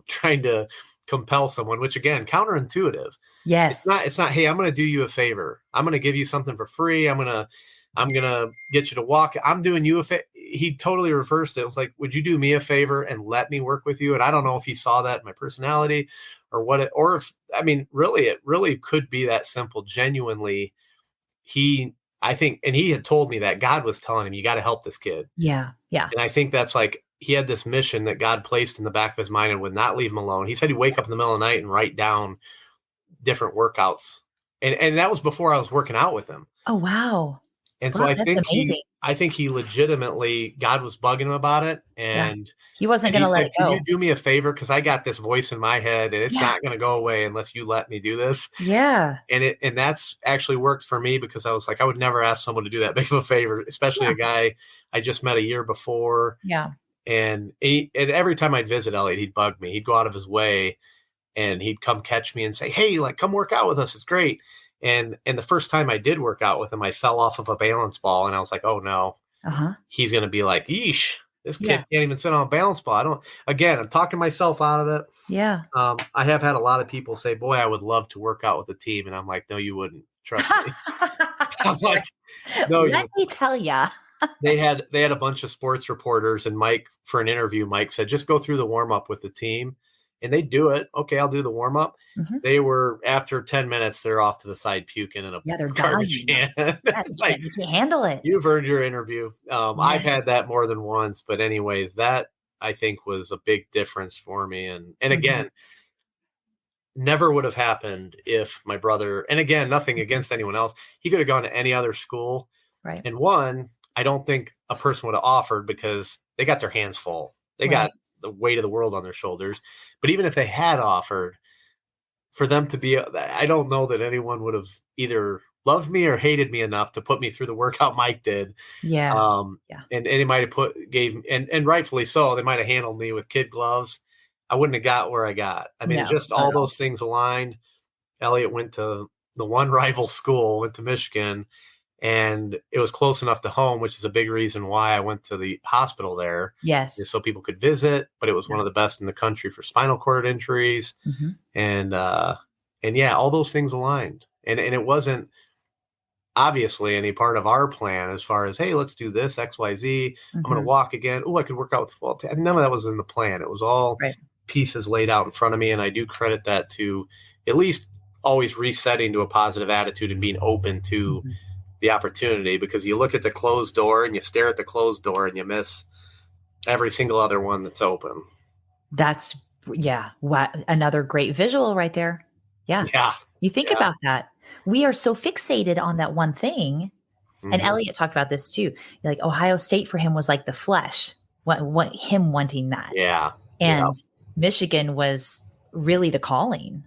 trying to compel someone, which again, counterintuitive. It's Yes. not, it's not, hey, I'm going to do you a favor. I'm going to give you something for free. I'm gonna get you to walk. I'm doing you a favor. He totally reversed it. It was like, would you do me a favor and let me work with you? And I don't know if he saw that in my personality or what it, or if, I mean, really, it really could be that simple. Genuinely, I think, and he had told me that God was telling him, you got to help this kid. Yeah. Yeah. And I think that's like, he had this mission that God placed in the back of his mind and would not leave him alone. He said he'd wake up in the middle of the night and write down different workouts. And that was before I was working out with him. Oh, wow. And so Wow, that's amazing. I think he legitimately, God was bugging him about it. And he wasn't going to let it go. Can you do me a favor? Because I got this voice in my head and it's not going to go away unless you let me do this. Yeah. And that's actually worked for me, because I was like, I would never ask someone to do that big of a favor, especially a guy I just met a year before. Yeah. And every time I'd visit Elliot, he'd bug me. He'd go out of his way and he'd come catch me and say, hey, like, come work out with us. It's great. And the first time I did work out with him, I fell off of a balance ball and I was like, oh no, he's going to be like, yeesh, this kid can't even sit on a balance ball. I'm talking myself out of it. Yeah. I have had a lot of people say, boy, I would love to work out with a team. And I'm like, no, you wouldn't. Trust me. I'm like, no, let me tell ya. They had a bunch of sports reporters, and Mike, for an interview, Mike said, just go through the warm up with the team. And they do it. Okay, I'll do the warm up. Mm-hmm. They were, after 10 minutes, they're off to the side puking in a garbage can. Like, you can't handle it. You've earned your interview. I've had that more than once. But anyways, that I think was a big difference for me. And again, never would have happened if my brother, and again, nothing against anyone else, he could have gone to any other school. Right. And one, I don't think a person would have offered, because they got their hands full. They got the weight of the world on their shoulders. But even if they had offered, for them to be, I don't know that anyone would have either loved me or hated me enough to put me through the workout Mike did. Yeah. And they might have and rightfully so, they might have handled me with kid gloves. I wouldn't have got where I got. I mean, just all those things aligned. Elliot went to the one rival school, went to Michigan, and it was close enough to home, which is a big reason why I went to the hospital there. Yes. So people could visit, but it was one of the best in the country for spinal cord injuries. Mm-hmm. And all those things aligned. And it wasn't obviously any part of our plan as far as, hey, let's do this, X, Y, Z. I'm going to walk again. Oh, I could work out with football. None of that was in the plan. It was all pieces laid out in front of me. And I do credit that to at least always resetting to a positive attitude and being open to the opportunity, because you look at the closed door and you stare at the closed door and you miss every single other one that's open. That's another great visual right there. Yeah. You think about that. We are so fixated on that one thing. Mm-hmm. And Elliot talked about this too. Like Ohio State for him was like the flesh, what him wanting that. Yeah. And Michigan was really the calling.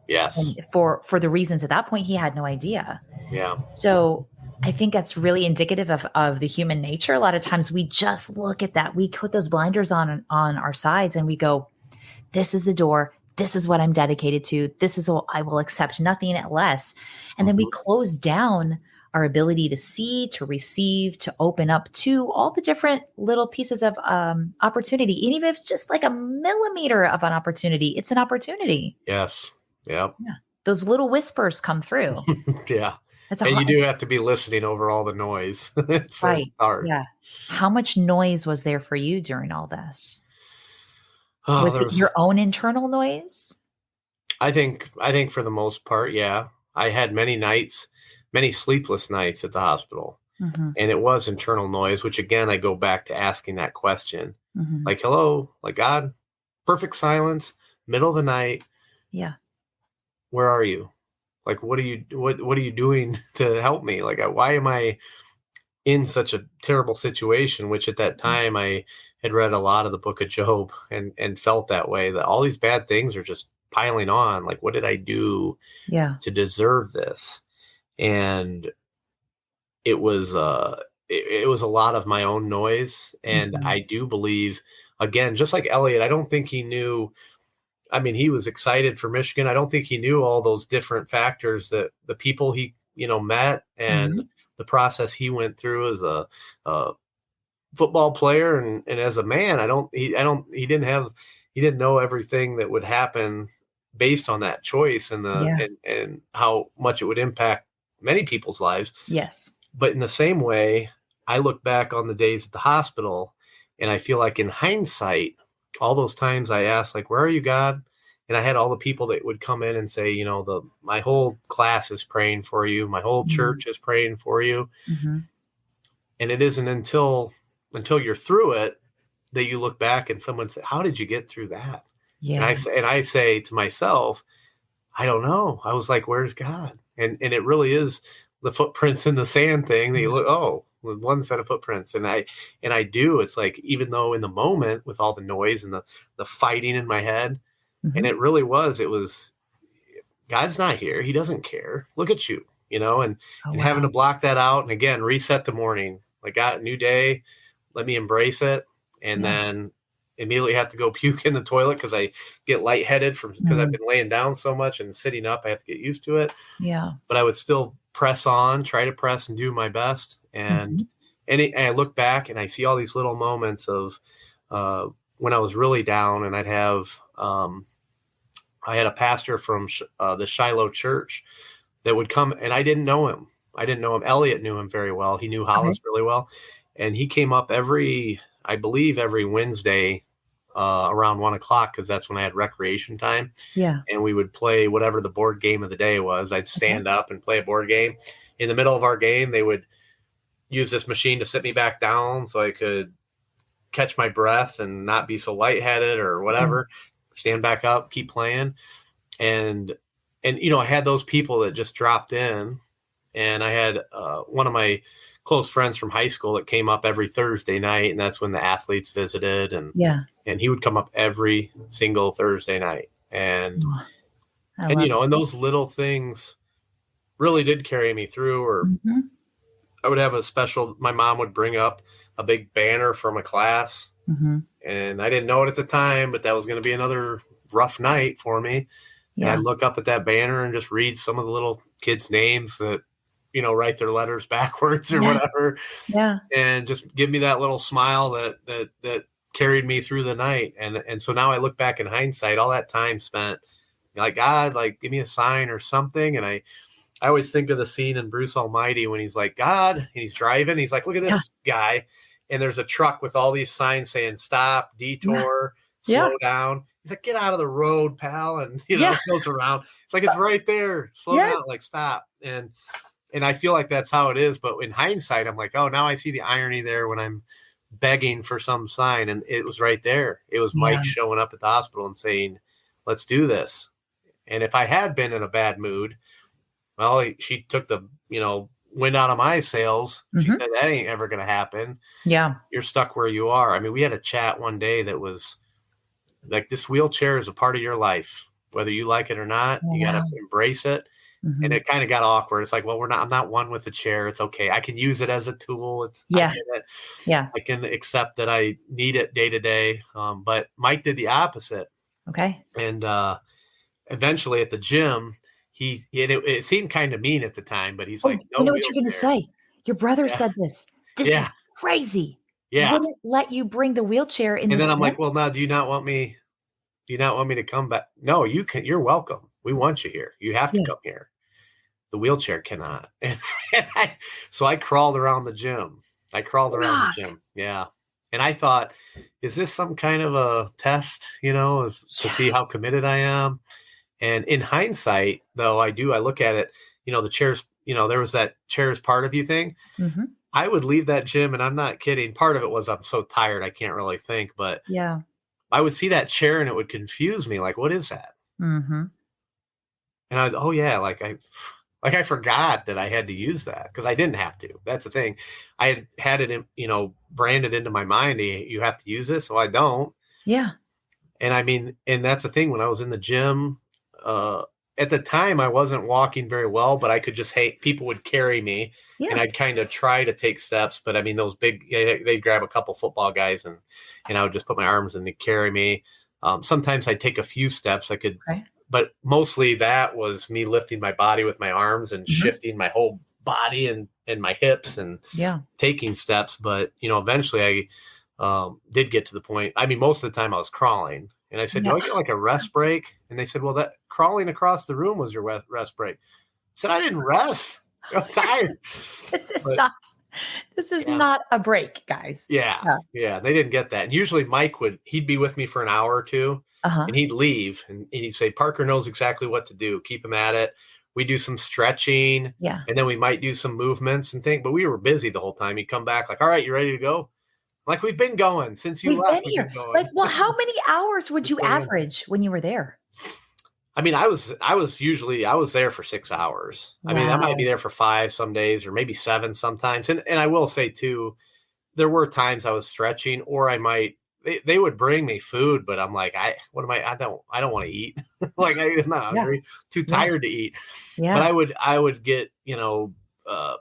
Yes. And for the reasons at that point, he had no idea. Yeah. So I think that's really indicative of the human nature. A lot of times we just look at that. We put those blinders on our sides and we go, this is the door. This is what I'm dedicated to. This is what I will accept, nothing less. And then we close down our ability to see, to receive, to open up to all the different little pieces of opportunity. And even if it's just like a millimeter of an opportunity, it's an opportunity. Yes. Yep. Yeah. Those little whispers come through. Yeah. And you do have to be listening over all the noise. It's hard. Yeah. How much noise was there for you during all this? Was it your own internal noise? I think for the most part, yeah. I had many sleepless nights at the hospital. Mm-hmm. And it was internal noise, which again, I go back to asking that question. Mm-hmm. Like, hello, like God, perfect silence, middle of the night. Yeah. Where are you? Like, what are you doing to help me? Like, why am I in such a terrible situation? Which at that time I had read a lot of the book of Job and felt that way, that all these bad things are just piling on. Like, what did I do to deserve this? And it was a lot of my own noise. And I do believe, again, just like Elliot, I don't think he knew. I mean, he was excited for Michigan. I don't think he knew all those different factors that the people he, met and the process he went through as a football player and as a man. He didn't know everything that would happen based on that choice and and how much it would impact many people's lives. Yes. But in the same way, I look back on the days at the hospital and I feel like in hindsight, all those times I asked, like, where are you, God? And I had all the people that would come in and say, my whole class is praying for you. My whole church is praying for you. Mm-hmm. And it isn't until you're through it that you look back and someone says, how did you get through that? Yeah. And I say to myself, I don't know. I was like, where's God? And it really is the footprints in the sand thing that you look, with one set of footprints. And I do, it's like, even though in the moment with all the noise and the fighting in my head, and it was God's not here. He doesn't care. Look at you, and having to block that out. And again, reset the morning, like, got a new day. Let me embrace it. And then immediately have to go puke in the toilet because I get lightheaded because I've been laying down so much and sitting up. I have to get used to it. Yeah. But I would still press on, try to press and do my best. And and I look back and I see all these little moments of when I was really down, and I'd have I had a pastor from the Shiloh church that would come, and I didn't know him. Elliot knew him very well. He knew Hollis really well. And he came up every Wednesday around 1:00, because that's when I had recreation time. Yeah. And we would play whatever the board game of the day was. I'd stand up and play a board game. In the middle of our game, they would use this machine to sit me back down so I could catch my breath and not be so lightheaded or whatever. Stand back up, keep playing. And I had those people that just dropped in. And I had one of my close friends from high school that came up every Thursday night, and that's when the athletes visited. And he would come up every single Thursday night. And and those little things really did carry me through. Or I would have my mom would bring up a big banner from a class, and I didn't know it at the time, but that was going to be another rough night for me. And I'd look up at that banner and just read some of the little kids' names that, write their letters backwards or whatever. Yeah. And just give me that little smile that carried me through the night. And so now I look back in hindsight, all that time spent, like, God, like, give me a sign or something. And I always think of the scene in Bruce Almighty when he's like, God, and he's driving. He's like, look at this guy. And there's a truck with all these signs saying stop, detour, slow down. He's like, get out of the road, pal. And, it goes around. It's like, it's right there. Slow down, like, stop. And I feel like that's how it is. But in hindsight, I'm like, oh, now I see the irony there when I'm begging for some sign. And it was right there. It was Mike showing up at the hospital and saying, let's do this. And if I had been in a bad mood, well, she took the, wind out of my sails. She said, that ain't ever going to happen. Yeah. You're stuck where you are. I mean, we had a chat one day that was like, this wheelchair is a part of your life, whether you like it or not. You got to embrace it. And it kind of got awkward. It's like, well, I'm not one with the chair. It's okay. I can use it as a tool. I get it. Yeah. I can accept that I need it day to day. But Mike did the opposite. Okay. And eventually at the gym, it seemed kind of mean at the time, but he's like, no, you know what you're going to say? Your brother said this. This is crazy. Yeah. Wouldn't let you bring the wheelchair in. And then I'm like, well, now, do you not want me to come back? No, you can. You're welcome. We want you here. You have to come here. The wheelchair cannot. So I crawled around the gym. Yeah. And I thought, is this some kind of a test, to see how committed I am? And in hindsight, though, I look at it, the chairs, there was that chairs part of you thing. I would leave that gym, and I'm not kidding. Part of it was I'm so tired, I can't really think, but I would see that chair and it would confuse me. Like, what is that? And I was, I forgot that I had to use that because I didn't have to. That's the thing. I had it, branded into my mind. You have to use this. So I don't. Yeah. And I mean, and that's the thing. When I was in the gym, at the time I wasn't walking very well, but I could just people would carry me and I'd kind of try to take steps. But I mean, those big, they'd grab a couple football guys and I would just put my arms and they'd carry me. Sometimes I'd take a few steps. I could, but mostly that was me lifting my body with my arms and shifting my whole body and my hips and taking steps. But, eventually I did get to the point. I mean, most of the time I was crawling and I said, do I get like a rest break? And they said, well, that crawling across the room was your rest break. I said, I didn't rest. I'm tired. This is not a break, guys. Yeah. They didn't get that. And usually Mike he'd be with me for an hour or two. and he'd leave and he'd say, Parker knows exactly what to do. Keep him at it. We do some stretching, and then we might do some movements and things, but we were busy the whole time. He'd come back like, all right, you ready to go? Like, we've been going since you left. We've been going. Like, well, how many hours would you average when you were there? I mean, I was there for 6 hours. Wow. I mean, I might be there for 5 some days or maybe 7 sometimes. And I will say too, there were times I was stretching, or I might, they would bring me food, but I'm like, I don't want to eat. Like, I'm not hungry, too tired to eat. Yeah. But I would get,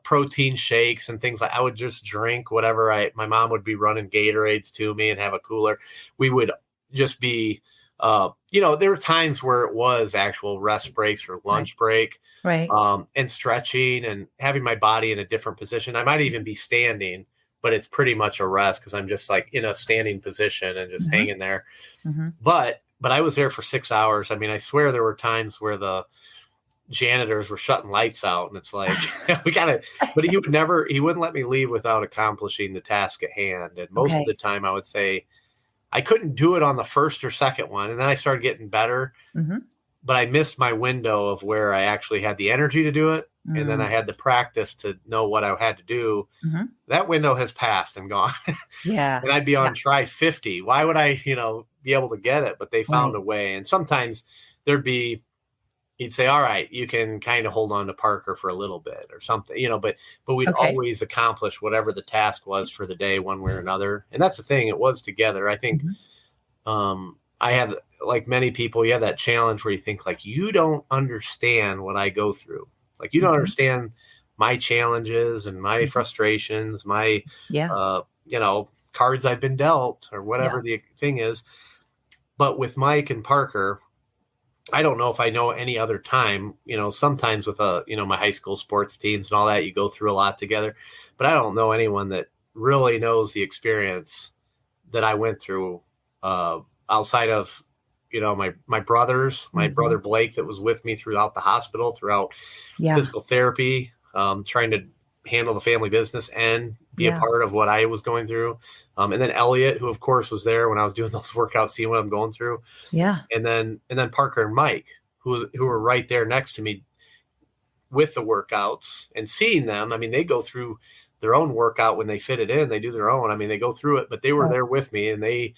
protein shakes and things like, I would just drink whatever my mom would be running Gatorades to me and have a cooler. We would just be, there were times where it was actual rest breaks or lunch break, right. And stretching and having my body in a different position. I might even be standing, but it's pretty much a rest because I'm just like in a standing position and just hanging there. Mm-hmm. But I was there for 6 hours. I mean, I swear there were times where the janitors were shutting lights out, and it's like, but he wouldn't let me leave without accomplishing the task at hand. And most of the time I would say, I couldn't do it on the first or second one. And then I started getting better, but I missed my window of where I actually had the energy to do it. And then I had the practice to know what I had to do. That window has passed and gone. Yeah. And I'd be on try 50. Why would I, be able to get it? But they found a way. And sometimes he'd say, all right, you can kind of hold on to Parker for a little bit or something, but we'd always accomplish whatever the task was for the day, one way or another. And that's the thing. It was together. I think, I have, like many people, you have that challenge where you think like, you don't understand what I go through. Like, you don't understand my challenges and my frustrations, my, cards I've been dealt or whatever the thing is. But with Mike and Parker, I don't know if I know any other time, sometimes with my high school sports teams and all that, you go through a lot together, but I don't know anyone that really knows the experience that I went through, outside of, my brothers, my brother Blake that was with me throughout the hospital, throughout physical therapy, trying to handle the family business and be a part of what I was going through. And then Elliot, who of course was there when I was doing those workouts, seeing what I'm going through. Yeah. And then Parker and Mike, who were right there next to me with the workouts and seeing them. I mean, they go through their own workout when they fit it in, they do their own. I mean, they go through it, but they were there with me and they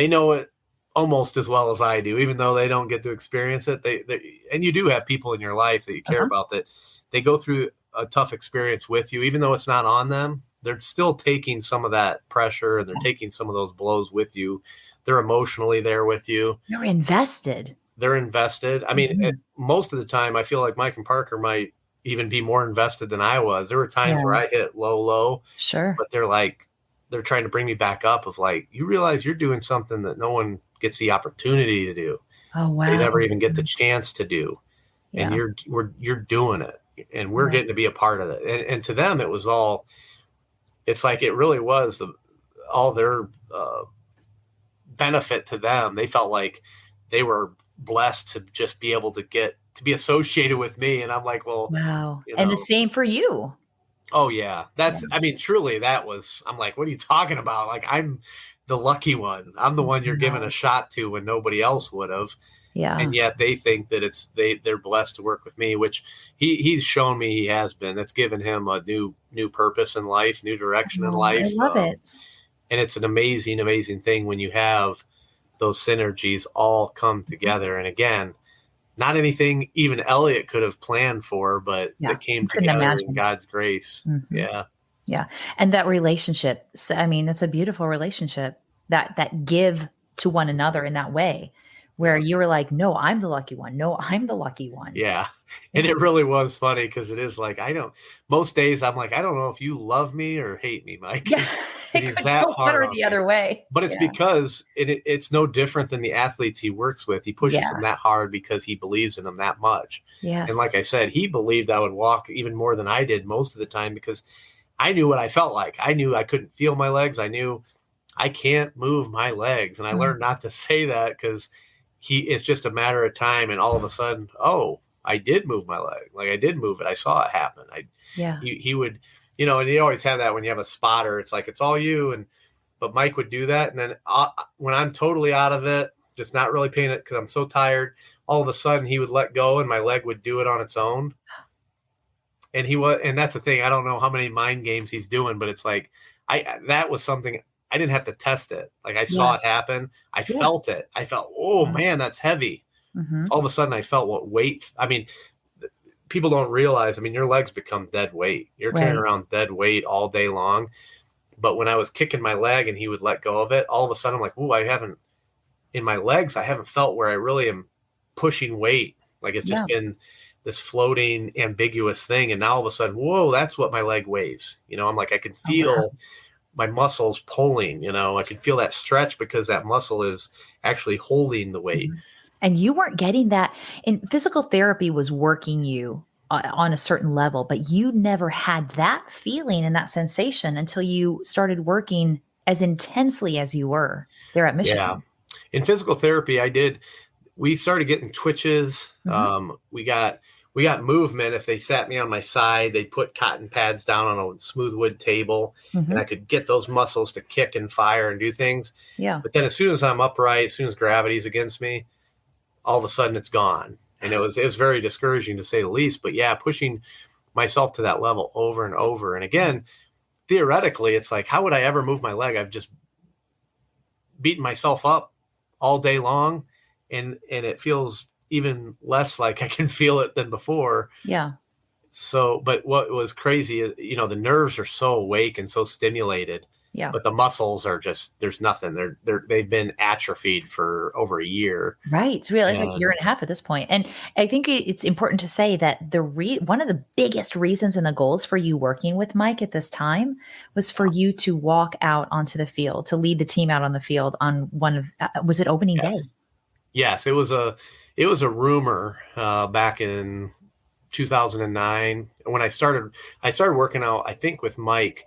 know it almost as well as I do, even though they don't get to experience it. They and you do have people in your life that you care about that they go through a tough experience with you, even though it's not on them. They're still taking some of that pressure and they're taking some of those blows with you. They're emotionally there with you. You're invested. They're invested. I mean, most of the time, I feel like Mike and Parker might even be more invested than I was. There were times where I hit low. Sure. But they're trying to bring me back up of like, you realize you're doing something that no one gets the opportunity to do. Oh, wow. They never even get the chance to do. Yeah. And you're doing it. And we're getting to be a part of it. And to them, it was all, it's like, it really was all their benefit to them. They felt like they were blessed to just be able to get to be associated with me. And I'm like, well, wow. And the same for you. Oh yeah. I mean, truly I'm like, what are you talking about? Like, I'm the lucky one. I'm the one you're giving a shot to when nobody else would have. Yeah. And yet they think that they're blessed to work with me, which he's shown me he has been. It's given him a new purpose in life, new direction in life. I love it. And it's an amazing, amazing thing when you have those synergies all come together. And again, not anything even Elliot could have planned for, but that came together in God's grace. Mm-hmm. Yeah. Yeah. And that relationship, I mean, that's a beautiful relationship, that give to one another in that way, where you were like, no, I'm the lucky one. No, I'm the lucky one. Yeah. And it really was funny because it is like, most days I'm like, I don't know if you love me or hate me, Mike. Yeah. It could go one or the other way. But it's because it's no different than the athletes he works with. He pushes them that hard because he believes in them that much. Yes. And like I said, he believed I would walk even more than I did most of the time because I knew what I felt like. I knew I couldn't feel my legs. I knew I can't move my legs. And I learned not to say that because it's just a matter of time. And all of a sudden, I did move my leg. Like I did move it. I saw it happen. He would, and you always have that when you have a spotter, it's like, it's all you. But Mike would do that. And then when I'm totally out of it, just not really paying it because I'm so tired. All of a sudden he would let go and my leg would do it on its own. And that's the thing. I don't know how many mind games he's doing, but it's like, that was something I didn't have to test it. Like I saw it happen. I felt it. I felt, oh man, that's heavy. Mm-hmm. All of a sudden I felt what weight. I mean, people don't realize, I mean, your legs become dead weight. You're carrying around dead weight all day long. But when I was kicking my leg and he would let go of it, all of a sudden I'm like, ooh, in my legs, I haven't felt where I really am pushing weight. Like it's just been this floating, ambiguous thing. And now all of a sudden, whoa, that's what my leg weighs. I'm like, I can feel my muscles pulling, I can feel that stretch because that muscle is actually holding the weight. Mm-hmm. And you weren't getting that. And physical therapy was working you on a certain level, but you never had that feeling and that sensation until you started working as intensely as you were there at Michigan. Yeah. In physical therapy, we started getting twitches. Mm-hmm. We got movement. If they sat me on my side, they'd put cotton pads down on a smooth wood table, and I could get those muscles to kick and fire and do things. Yeah. But then as soon as I'm upright, as soon as gravity's against me, all of a sudden it's gone. And it was very discouraging to say the least. But yeah, pushing myself to that level over and over. And again, theoretically, it's like, how would I ever move my leg? I've just beaten myself up all day long. And it feels even less like I can feel it than before. Yeah. So, but what was crazy, the nerves are so awake and so stimulated. Yeah. But the muscles are just, there's nothing. They've been atrophied for over a year. Right. It's really like a year and a half at this point. And I think it's important to say that one of the biggest reasons and the goals for you working with Mike at this time was for you to walk out onto the field, to lead the team out on the field on one of, was it opening day? Yes, it was a rumor back in 2009 when I started working out, I think with Mike,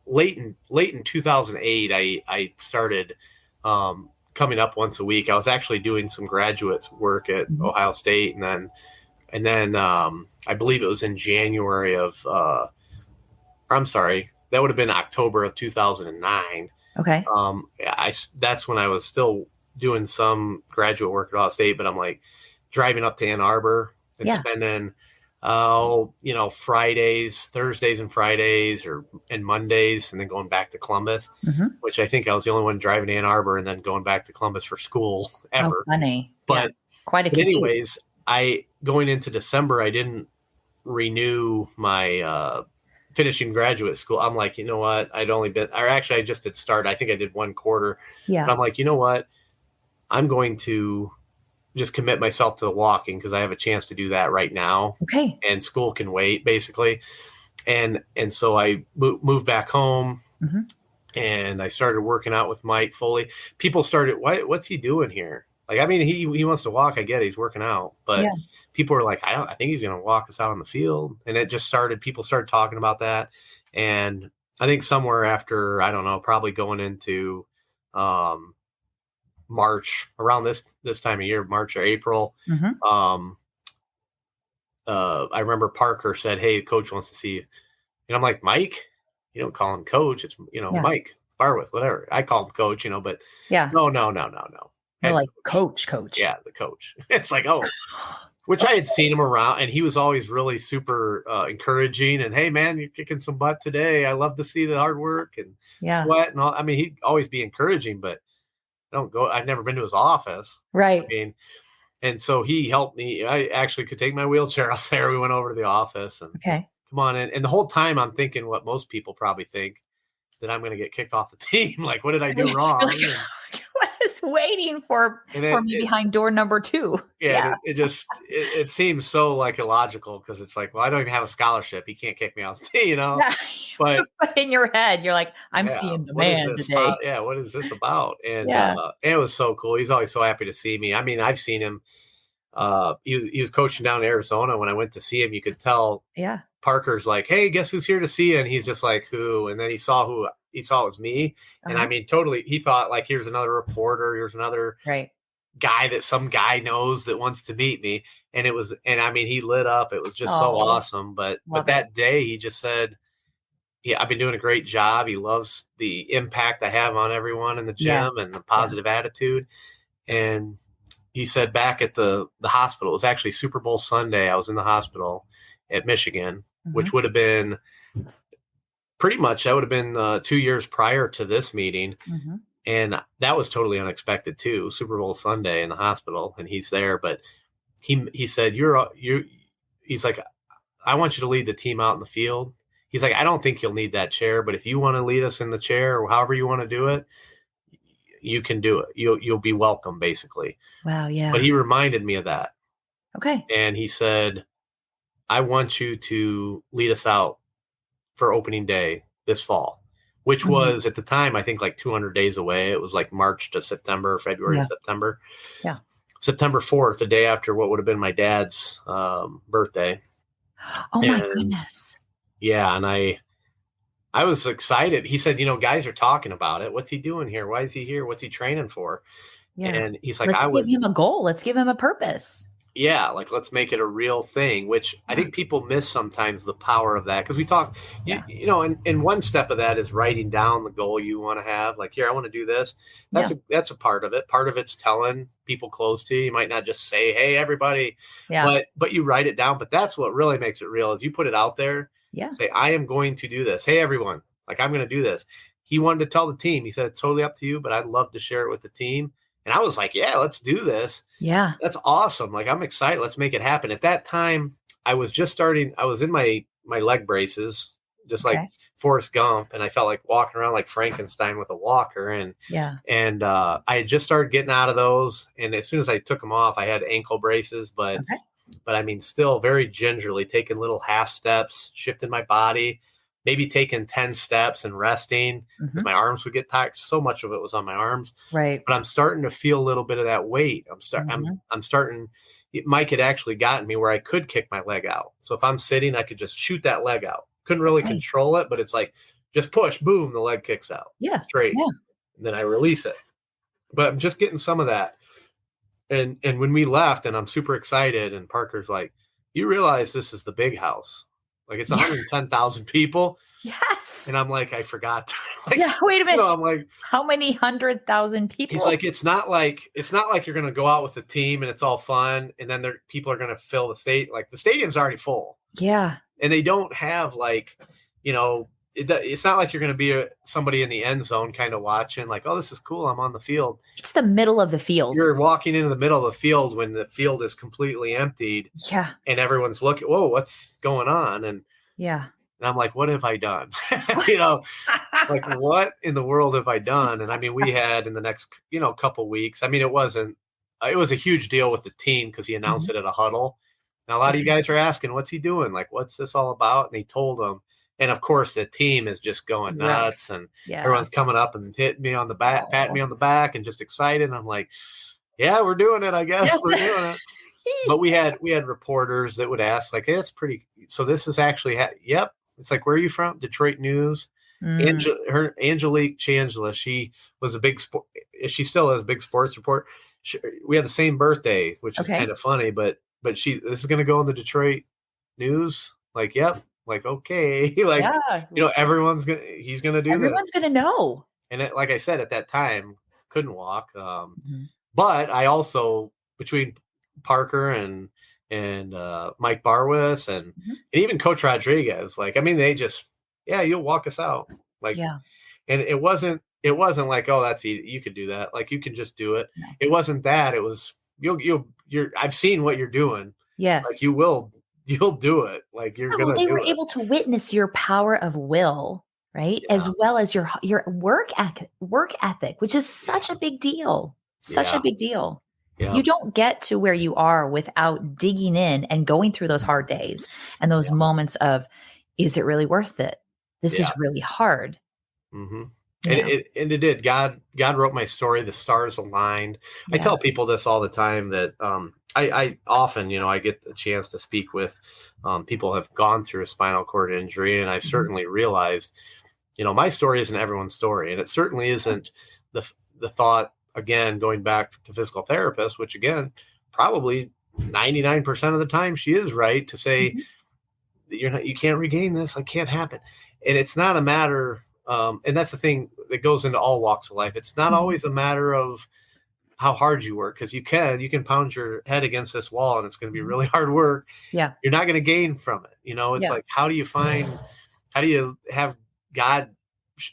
late in 2008, I started coming up once a week. I was actually doing some graduate work at Ohio State, and then I believe it was in January of I'm sorry, that would have been October of 2009. Okay. That's when I was still doing some graduate work at Ohio State, but I'm like driving up to Ann Arbor and spending Thursdays and Fridays and Mondays, and then going back to Columbus, which I think I was the only one driving to Ann Arbor and then going back to Columbus for school ever. Oh, funny. But quite a commute. Anyways, going into December, I didn't renew my finishing graduate school. I'm like, you know what? I just had started. I think I did one quarter. Yeah. But I'm like, you know what? I'm going to just commit myself to the walking because I have a chance to do that right now. Okay. And school can wait, basically. And so I moved back home, and I started working out with Mike fully. People started, what's he doing here? Like, I mean, he wants to walk. I get it. He's working out. But people were like, I think he's going to walk us out on the field. And it just people started talking about that. And I think somewhere after, I don't know, probably going into March, around this time of year, March or April. I remember Parker said, "Hey, the coach wants to see you." And I'm like, Mike? You don't call him coach. It's, Mike Barwith, whatever. I call him coach, but no. You're like coach. Yeah, the coach. It's like, oh, which I had seen him around, and he was always really super encouraging. And, hey, man, you're kicking some butt today. I love to see the hard work and sweat and all. I mean, he'd always be encouraging, but I've never been to his office. Right. I mean, and so he helped me. I actually could take my wheelchair out there. We went over to the office and come on in. And the whole time I'm thinking what most people probably think, that I'm going to get kicked off the team. Like, what did I do wrong? What is waiting for me behind door number 2? Yeah. It seems so like illogical because it's like, well, I don't even have a scholarship. He can't kick me off the team, But in your head, you're like, I'm seeing the man today. What is this about? And it was so cool. He's always so happy to see me. I mean, I've seen him. He was coaching down in Arizona. When I went to see him, you could tell. Yeah. Parker's like, hey, guess who's here to see you? And he's just like, who? And then he saw it was me. And I mean, totally, he thought like, here's another reporter. Here's another guy that some guy knows that wants to meet me. And I mean, he lit up. It was just so awesome. But that day he just said, I've been doing a great job. He loves the impact I have on everyone in the Yeah. gym and the positive attitude. And he said back at the hospital, it was actually Super Bowl Sunday. I was in the hospital at Michigan, which would have been pretty much, that would have been 2 years prior to this meeting. And that was totally unexpected too. Super Bowl Sunday in the hospital, and he's there. But he said, he's like, I want you to lead the team out in the field. He's like, I don't think you'll need that chair, but if you want to lead us in the chair or however you want to do it, you can do it. You'll be welcome, basically. Wow. Yeah. But he reminded me of that. Okay. And he said, I want you to lead us out for opening day this fall, which was at the time, I think, like 200 days away. It was like March to September, February to September. Yeah. September 4th, the day after what would have been my dad's birthday. Oh my goodness. Yeah. And I was excited. He said, guys are talking about it. What's he doing here? Why is he here? What's he training for? Yeah. And he's like, let's give him a goal. Let's give him a purpose. Yeah, like let's make it a real thing, which I think people miss sometimes the power of that. Because we talk, and one step of that is writing down the goal you want to have. Like, here, I want to do this. That's a part of it. Part of it's telling people close to you. You might not just say, hey, everybody, but you write it down. But that's what really makes it real is you put it out there. Yeah. Say, I am going to do this. Hey, everyone, like I'm going to do this. He wanted to tell the team. He said, it's totally up to you, but I'd love to share it with the team. And I was like, yeah, let's do this. Yeah. That's awesome. Like, I'm excited. Let's make it happen. At that time, I was just starting. I was in my leg braces, just like Forrest Gump. And I felt like walking around like Frankenstein with a walker. And I had just started getting out of those. And as soon as I took them off, I had ankle braces. But I mean, still very gingerly taking little half steps, shifting my body, maybe taking 10 steps and resting because my arms would get tired. So much of it was on my arms. Right. But I'm starting to feel a little bit of that weight. I'm starting, Mike had actually gotten me where I could kick my leg out. So if I'm sitting, I could just shoot that leg out. Couldn't really control it, but it's like, just push, boom, the leg kicks out. Yeah. Straight. Yeah. And then I release it. But I'm just getting some of that. And when we left, and I'm super excited, and Parker's like, you realize this is the big house. Like it's 110,000 people. Yes. And I'm like, I forgot. Like, wait a minute. I'm like, how many 100,000 people? He's like, it's not like you're going to go out with the team and it's all fun. And then people are going to fill the state. Like the stadium's already full. Yeah. And they don't have like, it's not like you're going to be somebody in the end zone kind of watching like, oh, this is cool. I'm on the field. It's the middle of the field. You're walking into the middle of the field when the field is completely emptied. Yeah. And everyone's looking, whoa, what's going on? And I'm like, what have I done? Like what in the world have I done? And I mean, we had in the next, couple weeks, I mean, it was a huge deal with the team because he announced it at a huddle. Now, a lot of you guys are asking, what's he doing? Like, what's this all about? And he told them. And of course, the team is just going nuts, and everyone's coming up and hitting me on the back, patting me on the back, and just excited. And I'm like, "Yeah, we're doing it. I guess we're doing it." But we had reporters that would ask, like, "Hey, that's pretty." So this is actually, yep. It's like, where are you from? Detroit News. Angelique Changela, she was a big sport. She still is a big sports report. We had the same birthday, which is kind of funny. But this is going to go in the Detroit News. Like, yep. Like, okay, like, everyone's he's going to do that. Everyone's going to know. And like I said, at that time, couldn't walk. But I also, between Parker and Mike Barwis and even Coach Rodriguez, like, I mean, they just, you'll walk us out. Like, and it wasn't like, oh, that's easy. You could do that. Like, you can just do it. No. It wasn't that. It was, I've seen what you're doing. Yes. Like you'll do it. Like you're going to do it. They were able to witness your power of will, right? Yeah. As well as your work ethic, which is such a big deal. Such a big deal. Yeah. You don't get to where you are without digging in and going through those hard days and those moments of, is it really worth it? This is really hard. Mm-hmm. And it did. God wrote my story. The stars aligned. Yeah. I tell people this all the time that I often, I get the chance to speak with people who have gone through a spinal cord injury. And I've certainly realized, my story isn't everyone's story. And it certainly isn't the thought, again, going back to physical therapist, which again, probably 99% of the time she is right to say that you can't regain this. It can't happen. And it's not a matter, and that's the thing that goes into all walks of life. It's not Mhm. always a matter of how hard you work, because you can pound your head against this wall and it's going to be Mhm. really hard work. Yeah. You're not going to gain from it. It's Yeah. like, how do you have God?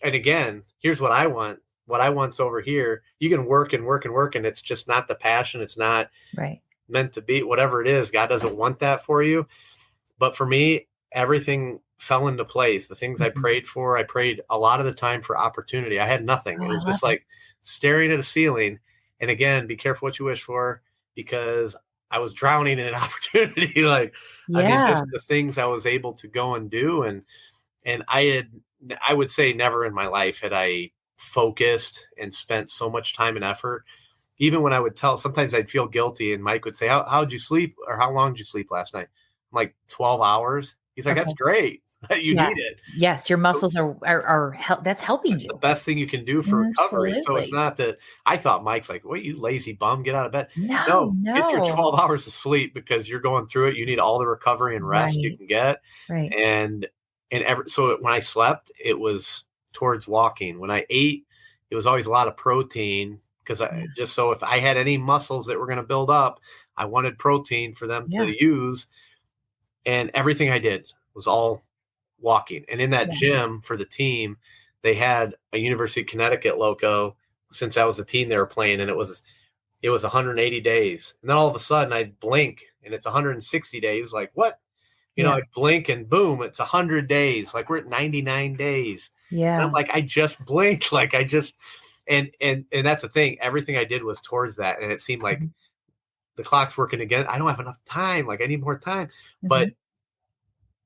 And again, here's what I want. What I want's over here. You can work and work and work, and it's just not the passion. It's not Right. meant to be. Whatever it is, God doesn't want that for you. But for me, everything fell into place. The things Mhm. I prayed a lot of the time for opportunity. I had nothing. Oh, It I was love just it. like staring at a ceiling. And again, be careful what you wish for, because I was drowning in an opportunity. Like, I mean, Yeah. just the things I was able to go and do. And I would say never in my life had I focused and spent so much time and effort. Even when I would sometimes I'd feel guilty, and Mike would say, how'd you sleep, or how long did you sleep last night? I'm like, 12 hours. He's like, that's Okay. great. You Yeah. need it. Yes, your muscles are that's helping That's the you. best thing you can do for recovery. So it's Absolutely. not that I thought Mike's like, what, you lazy bum, get out of bed. No, No, get your no. 12 hours of sleep, because you're going through it. You need all the recovery and rest you Right. can get. Right. And so when I slept, it was towards walking. When I ate, it was always a lot of protein, because I Yeah. just, so if I had any muscles that were going to build up, I wanted protein for them Yeah. to use. And everything I did was all walking. And in that Yeah. gym for the team, they had a University of Connecticut logo. Since I was a team they were playing, and it was 180 days. And then all of a sudden I'd blink and it's 160 days. Like, what? Yeah. I'd blink and boom, it's 100 days. Like, we're at 99 days. And I'm Yeah. like, I just blinked. Like, I just, and that's the thing. Everything I did was towards that. And it seemed like Mhm. the clock's working again. I don't have enough time. Like, I need more time. But Mhm.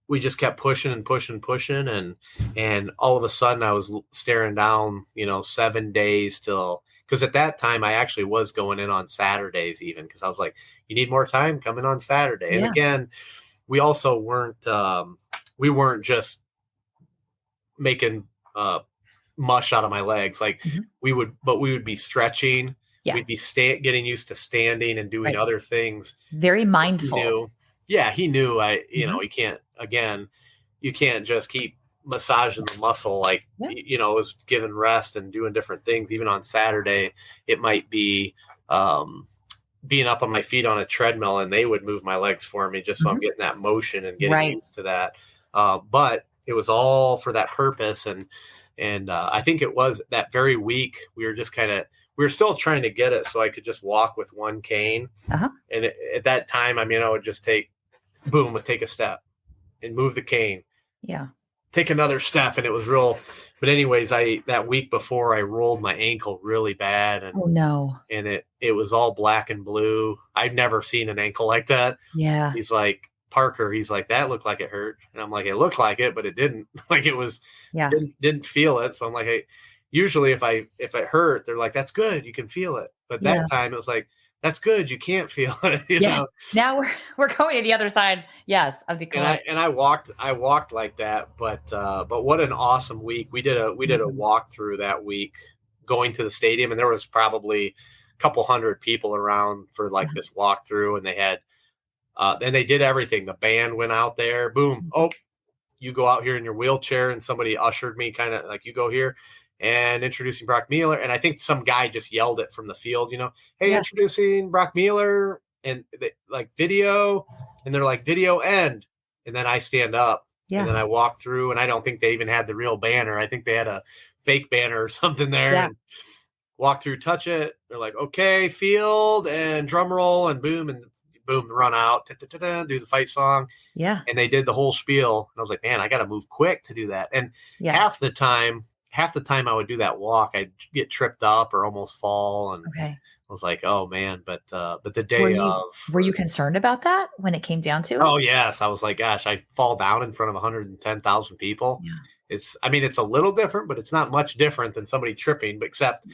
we just kept pushing and pushing and pushing, and all of a sudden I was staring down 7 days till, because at that time I actually was going in on Saturdays, even, because I was like, you need more time, come in on Saturday. And Yeah. again, we also weren't just making mush out of my legs. Like, Mhm. we would be stretching. Yeah. We'd be getting used to standing and doing Right. other things. Very He mindful. knew. Yeah, he knew. Mhm. You can't, again, you can't just keep massaging the muscle. Like, Yeah. it was giving rest and doing different things. Even on Saturday, it might be um, being up on my feet on a treadmill, and they would move my legs for me, just so I'm Mhm. getting that motion and getting Right. used to that. But it was all for that purpose. And I think it was that very week we were just we were still trying to get it so I could just walk with one cane. Uh-huh. And at that time, I mean, I would just would take a step and move the cane, Yeah. take another step. And it was real. But anyways, that week before, I rolled my ankle really bad, Oh, no. and it was all black and blue. I'd never seen an ankle like that. Yeah. He's like, Parker, he's like, that looked like it hurt. And I'm like, it looked like it, but it didn't. Like, it was, Yeah. didn't feel it. So I'm like, hey, usually if it hurt, they're like, that's good, you can feel it. But Yeah. that time it was like, that's good, you can't feel it. Yes. Now we're going to the other side, yes, of the And coin. I walked like that. But what an awesome week. We did a Mhm. walkthrough that week, going to the stadium, and there was probably a couple hundred people around for like Uh-huh. this walkthrough, and they had and they did everything. The band went out there, boom, Mhm. oh, you go out here in your wheelchair, and somebody ushered me, kind of like, you go here, and introducing Brock Mueller. And I think some guy just yelled it from the field, hey, Yeah. introducing Brock Mueller, and they, like, video, and they're like, video end. And then I stand up, and Yeah. then I walk through, and I don't think they even had the real banner. I think they had a fake banner or something there, Yeah. and walk through, touch it. They're like, okay, field, and drum roll, and boom, run out, do the fight song. Yeah. And they did the whole spiel. And I was like, man, I got to move quick to do that. And Yeah. half the time I would do that walk, I'd get tripped up or almost fall. And Okay. I was like, oh man, but the Were day you of, were you concerned about that when it came down to it? oh yes, I was like, gosh, I fall down in front of 110,000 people. Yeah. I mean, it's a little different, but it's not much different than somebody tripping, but except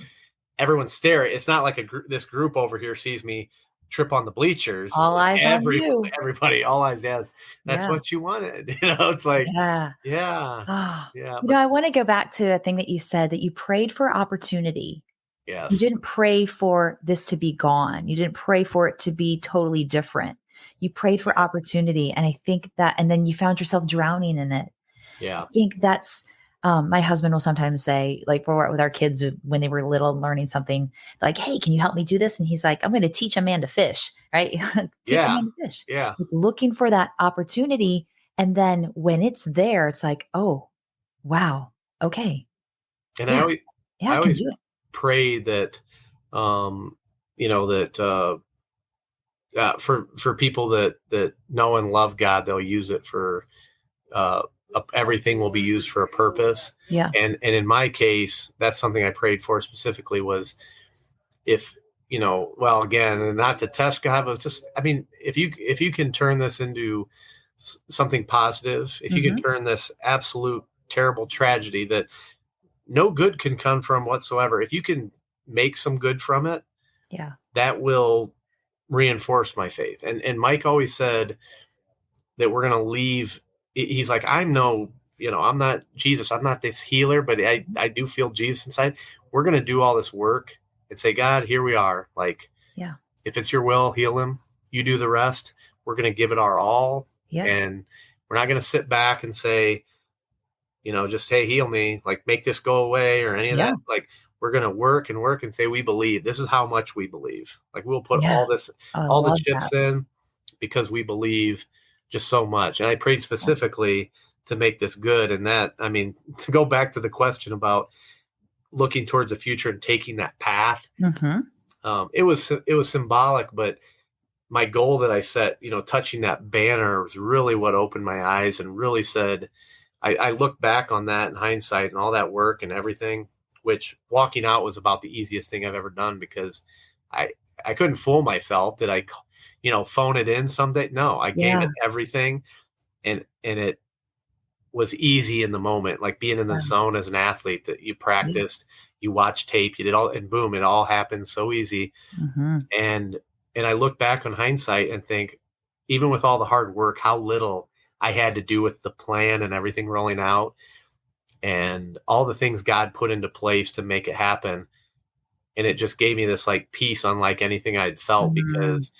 everyone's staring. It's not like this group over here sees me trip on the bleachers. All eyes on you. Everybody, all eyes, yes, that's Yeah. what you wanted. It's like, Yeah. yeah, Oh, yeah, you but know, I want to go back to a thing that you said, that you prayed for opportunity. You yes, didn't pray for this to be gone. You didn't pray for it to be totally different. You prayed for opportunity. And I think that, and then you found yourself drowning in it. Yeah. I think that's, my husband will sometimes say, like, we're with our kids when they were little and learning something, like, hey, can you help me do this? And he's like, I'm going to teach a man to fish, right? Teach a Yeah. man to fish. Yeah. Like, looking for that opportunity. And then when it's there, it's like, oh, wow. Okay. And Yeah. Yeah, I I can always do it. pray that, um, that, for people that know and love God, they'll use it for, uh, everything will be used for a purpose. Yeah. And in my case, that's something I prayed for specifically was if, well, again, and not to test God, but just, I mean, if you can turn this into something positive, if you can Hmm. turn this absolute terrible tragedy that no good can come from whatsoever, if you can make some good from it, Yeah. that will reinforce my faith. And Mike always said that we're going to leave. He's like, I'm not Jesus. I'm not this healer, but I do feel Jesus inside. We're going to do all this work and say, God, here we are. Like, Yeah. if it's your will, heal him. You do the rest. We're going to give it our all. Yes. And we're not going to sit back and say, just, hey, heal me, like make this go away or any of Yeah. that. Like, we're going to work and work and say, we believe. This is how much we believe. Like, we'll put Yeah. Oh, I all the love chips that. in because we believe just so much. And I prayed Yeah. specifically to make this good. And that, I mean, to go back to the question about looking towards the future and taking that path, Hmm. it was symbolic, but my goal that I set, touching that banner was really what opened my eyes and really said, I look back on that in hindsight and all that work and everything, which walking out was about the easiest thing I've ever done because I, I couldn't fool myself. Did I, phone it in someday? No, I gave Yeah. it everything and it was easy in the moment, like being in the Yeah. zone as an athlete that you Yeah. practiced, you watched tape, you did all, and boom, it all happened so easy. Hmm. And I look back on hindsight and think, even with all the hard work, how little I had to do with the plan and everything rolling out and all the things God put into place to make it happen. And it just gave me this like peace unlike anything I'd felt Mm, because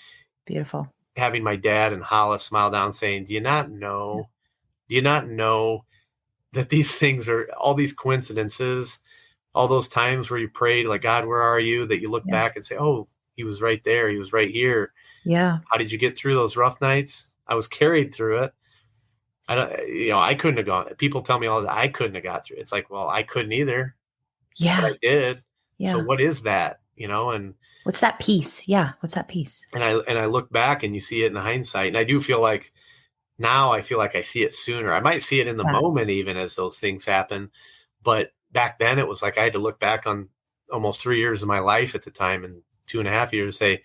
beautiful. having my dad and Hollis smile down saying, Yeah. do you not know that these things are all these coincidences, all those times where you prayed like, God, where are you? That you look Yeah. back and say, oh, he was right there. He was right here. Yeah. How did you get through those rough nights? I was carried through it. I don't, I couldn't have gone. People tell me all that I couldn't have got through. It's like, well, I couldn't either, but Yeah. I did. So Yeah. what is that? What's that piece? Yeah. What's that piece? And I look back and you see it in hindsight, and I do feel like now I feel like I see it sooner. I might see it in the Yeah. moment, even as those things happen, but back then it was like I had to look back on almost 3 years of my life at the time and 2.5 years, say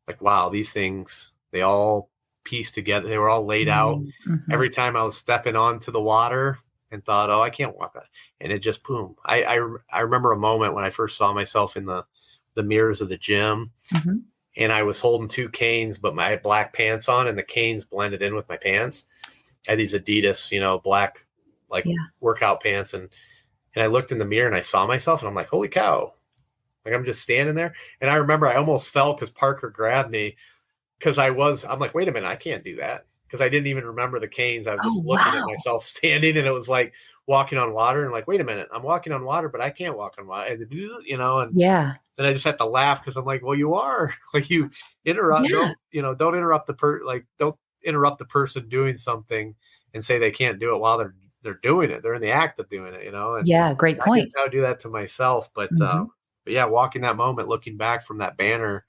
like, wow, these things they all pieced together. They were all laid out. Mm-hmm. Every time I was stepping onto the water and thought, oh, I can't walk on, and it just boom. I remember a moment when I first saw myself in the mirrors of the gym, Hmm. and I was holding two canes, but my black pants on, and the canes blended in with my pants. I had these Adidas, black like Yeah. workout pants, and I looked in the mirror and I saw myself, and I'm like, holy cow! Like I'm just standing there, and I remember I almost fell because Parker grabbed me because I'm like, wait a minute, I can't do that because I didn't even remember the canes. I was Oh, just looking at wow. myself standing, and it was like walking on water, and like, wait a minute, I'm walking on water, but I can't walk on water, and Yeah. then I just had to laugh because I'm like, well, you are like you interrupt, Yeah. don't interrupt don't interrupt the person doing something and say they can't do it while they're doing it. They're in the act of doing it, and Yeah. Great I guess point. I would do that to myself, Hmm. but yeah, walking that moment, looking back from that banner,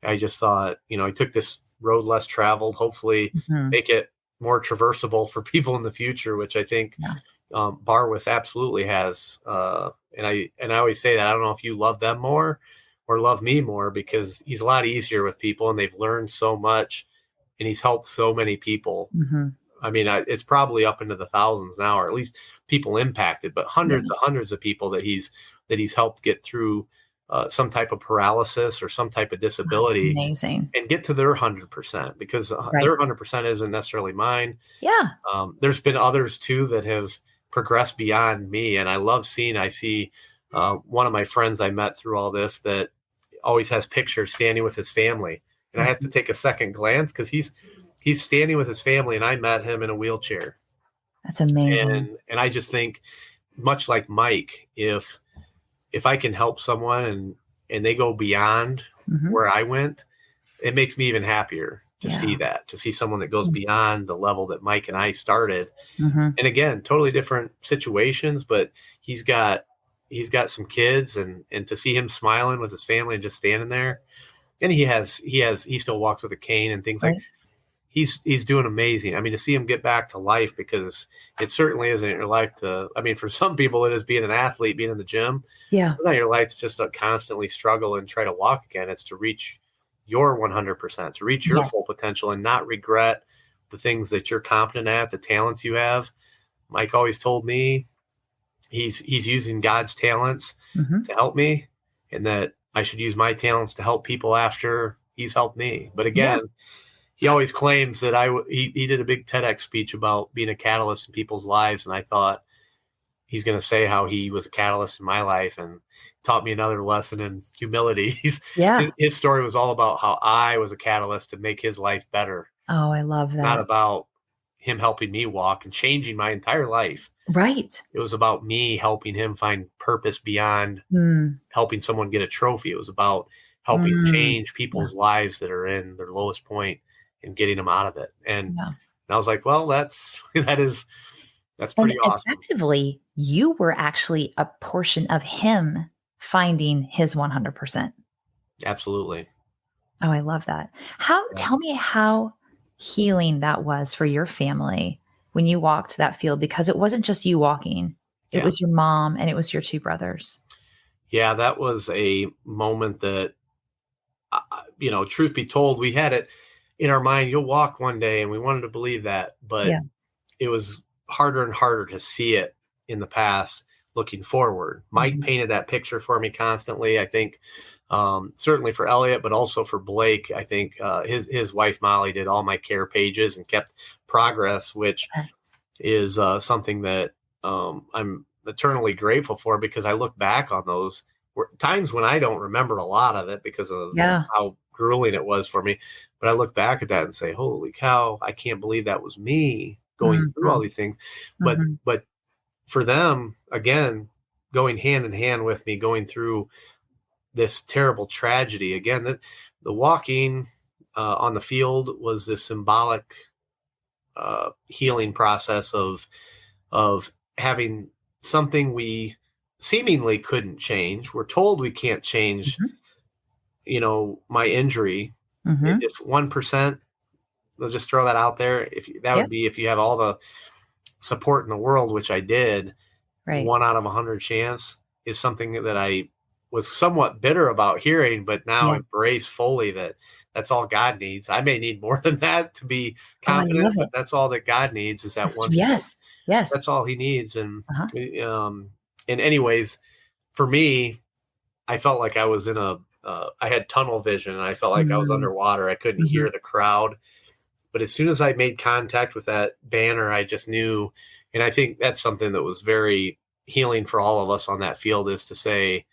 I just thought, I took this road less traveled, hopefully Hmm. make it more traversable for people in the future, which I think Yeah. Barwis absolutely has. And I always say that I don't know if you love them more or love me more because he's a lot easier with people and they've learned so much and he's helped so many people. Hmm. I mean, it's probably up into the thousands now, or at least people impacted, but Yeah. hundreds of people that he's helped get through some type of paralysis or some type of disability Amazing. and get to their 100% because their Right. 100% isn't necessarily mine. Yeah. There's been others too that have progressed beyond me, and I see one of my friends I met through all this that always has pictures standing with his family, and I have to Mhm. take a second glance because he's standing with his family, and I met him in a wheelchair. That's amazing. And I just think, much like Mike, if I can help someone and they go beyond where I went, it makes me even happier to see that, to see someone that goes beyond the level that Mike and I started. And again, totally different situations, but he's got some kids, and to see him smiling with his family and just standing there. And he still walks with a cane and things like. He's doing amazing. I mean, to see him get back to life, because it certainly isn't your life to, I mean, for some people it is being an athlete, being in the gym. Yeah. It's not your life to just constantly struggle and try to walk again. It's to reach your 100%, to reach your full potential and not regret the things that you're competent at, the talents you have. Mike always told me he's using God's talents to help me, and that I should use my talents to help people after he's helped me. But again, he always claims that he did a big TEDx speech about being a catalyst in people's lives. And I thought he's going to say how he was a catalyst in my life and taught me another lesson in humility. His story was all about how I was a catalyst to make his life better. Oh, I love that. Not about him helping me walk and changing my entire life. Right. It was about me helping him find purpose beyond helping someone get a trophy. It was about helping change people's lives that are in their lowest point and getting them out of it. And I was like, well, that's pretty awesome. Effectively, you were actually a portion of him finding his 100%. Absolutely. Oh, I love that. Tell me how healing that was for your family when you walked that field, because it wasn't just you walking. It was your mom and it was your two brothers. Yeah, that was a moment that, truth be told, we had it in our mind, you'll walk one day, and we wanted to believe that, but it was harder and harder to see it in the past looking forward. Mike painted that picture for me constantly. I think certainly for Elliot, but also for Blake. I think his wife, Molly, did all my care pages and kept progress, which is something that I'm eternally grateful for, because I look back on those times when I don't remember a lot of it because of how grueling it was for me. But I look back at that and say, holy cow, I can't believe that was me going through all these things. But for them, again, going hand in hand with me, going through this terrible tragedy, again, the walking on the field was this symbolic healing process of having something we seemingly couldn't change. We're told we can't change, my injury. Just 1%. They'll just throw that out there. Would be if you have all the support in the world, which I did. 1 out of 100 chance is something that I was somewhat bitter about hearing, but now embrace fully that that's all God needs. I may need more than that to be confident, but that's all that God needs is that one. Yes. That's all he needs. And anyways, for me, I felt like I was in I had tunnel vision, and I felt like I was underwater. I couldn't hear the crowd. But as soon as I made contact with that banner, I just knew. And I think that's something that was very healing for all of us on that field, is to say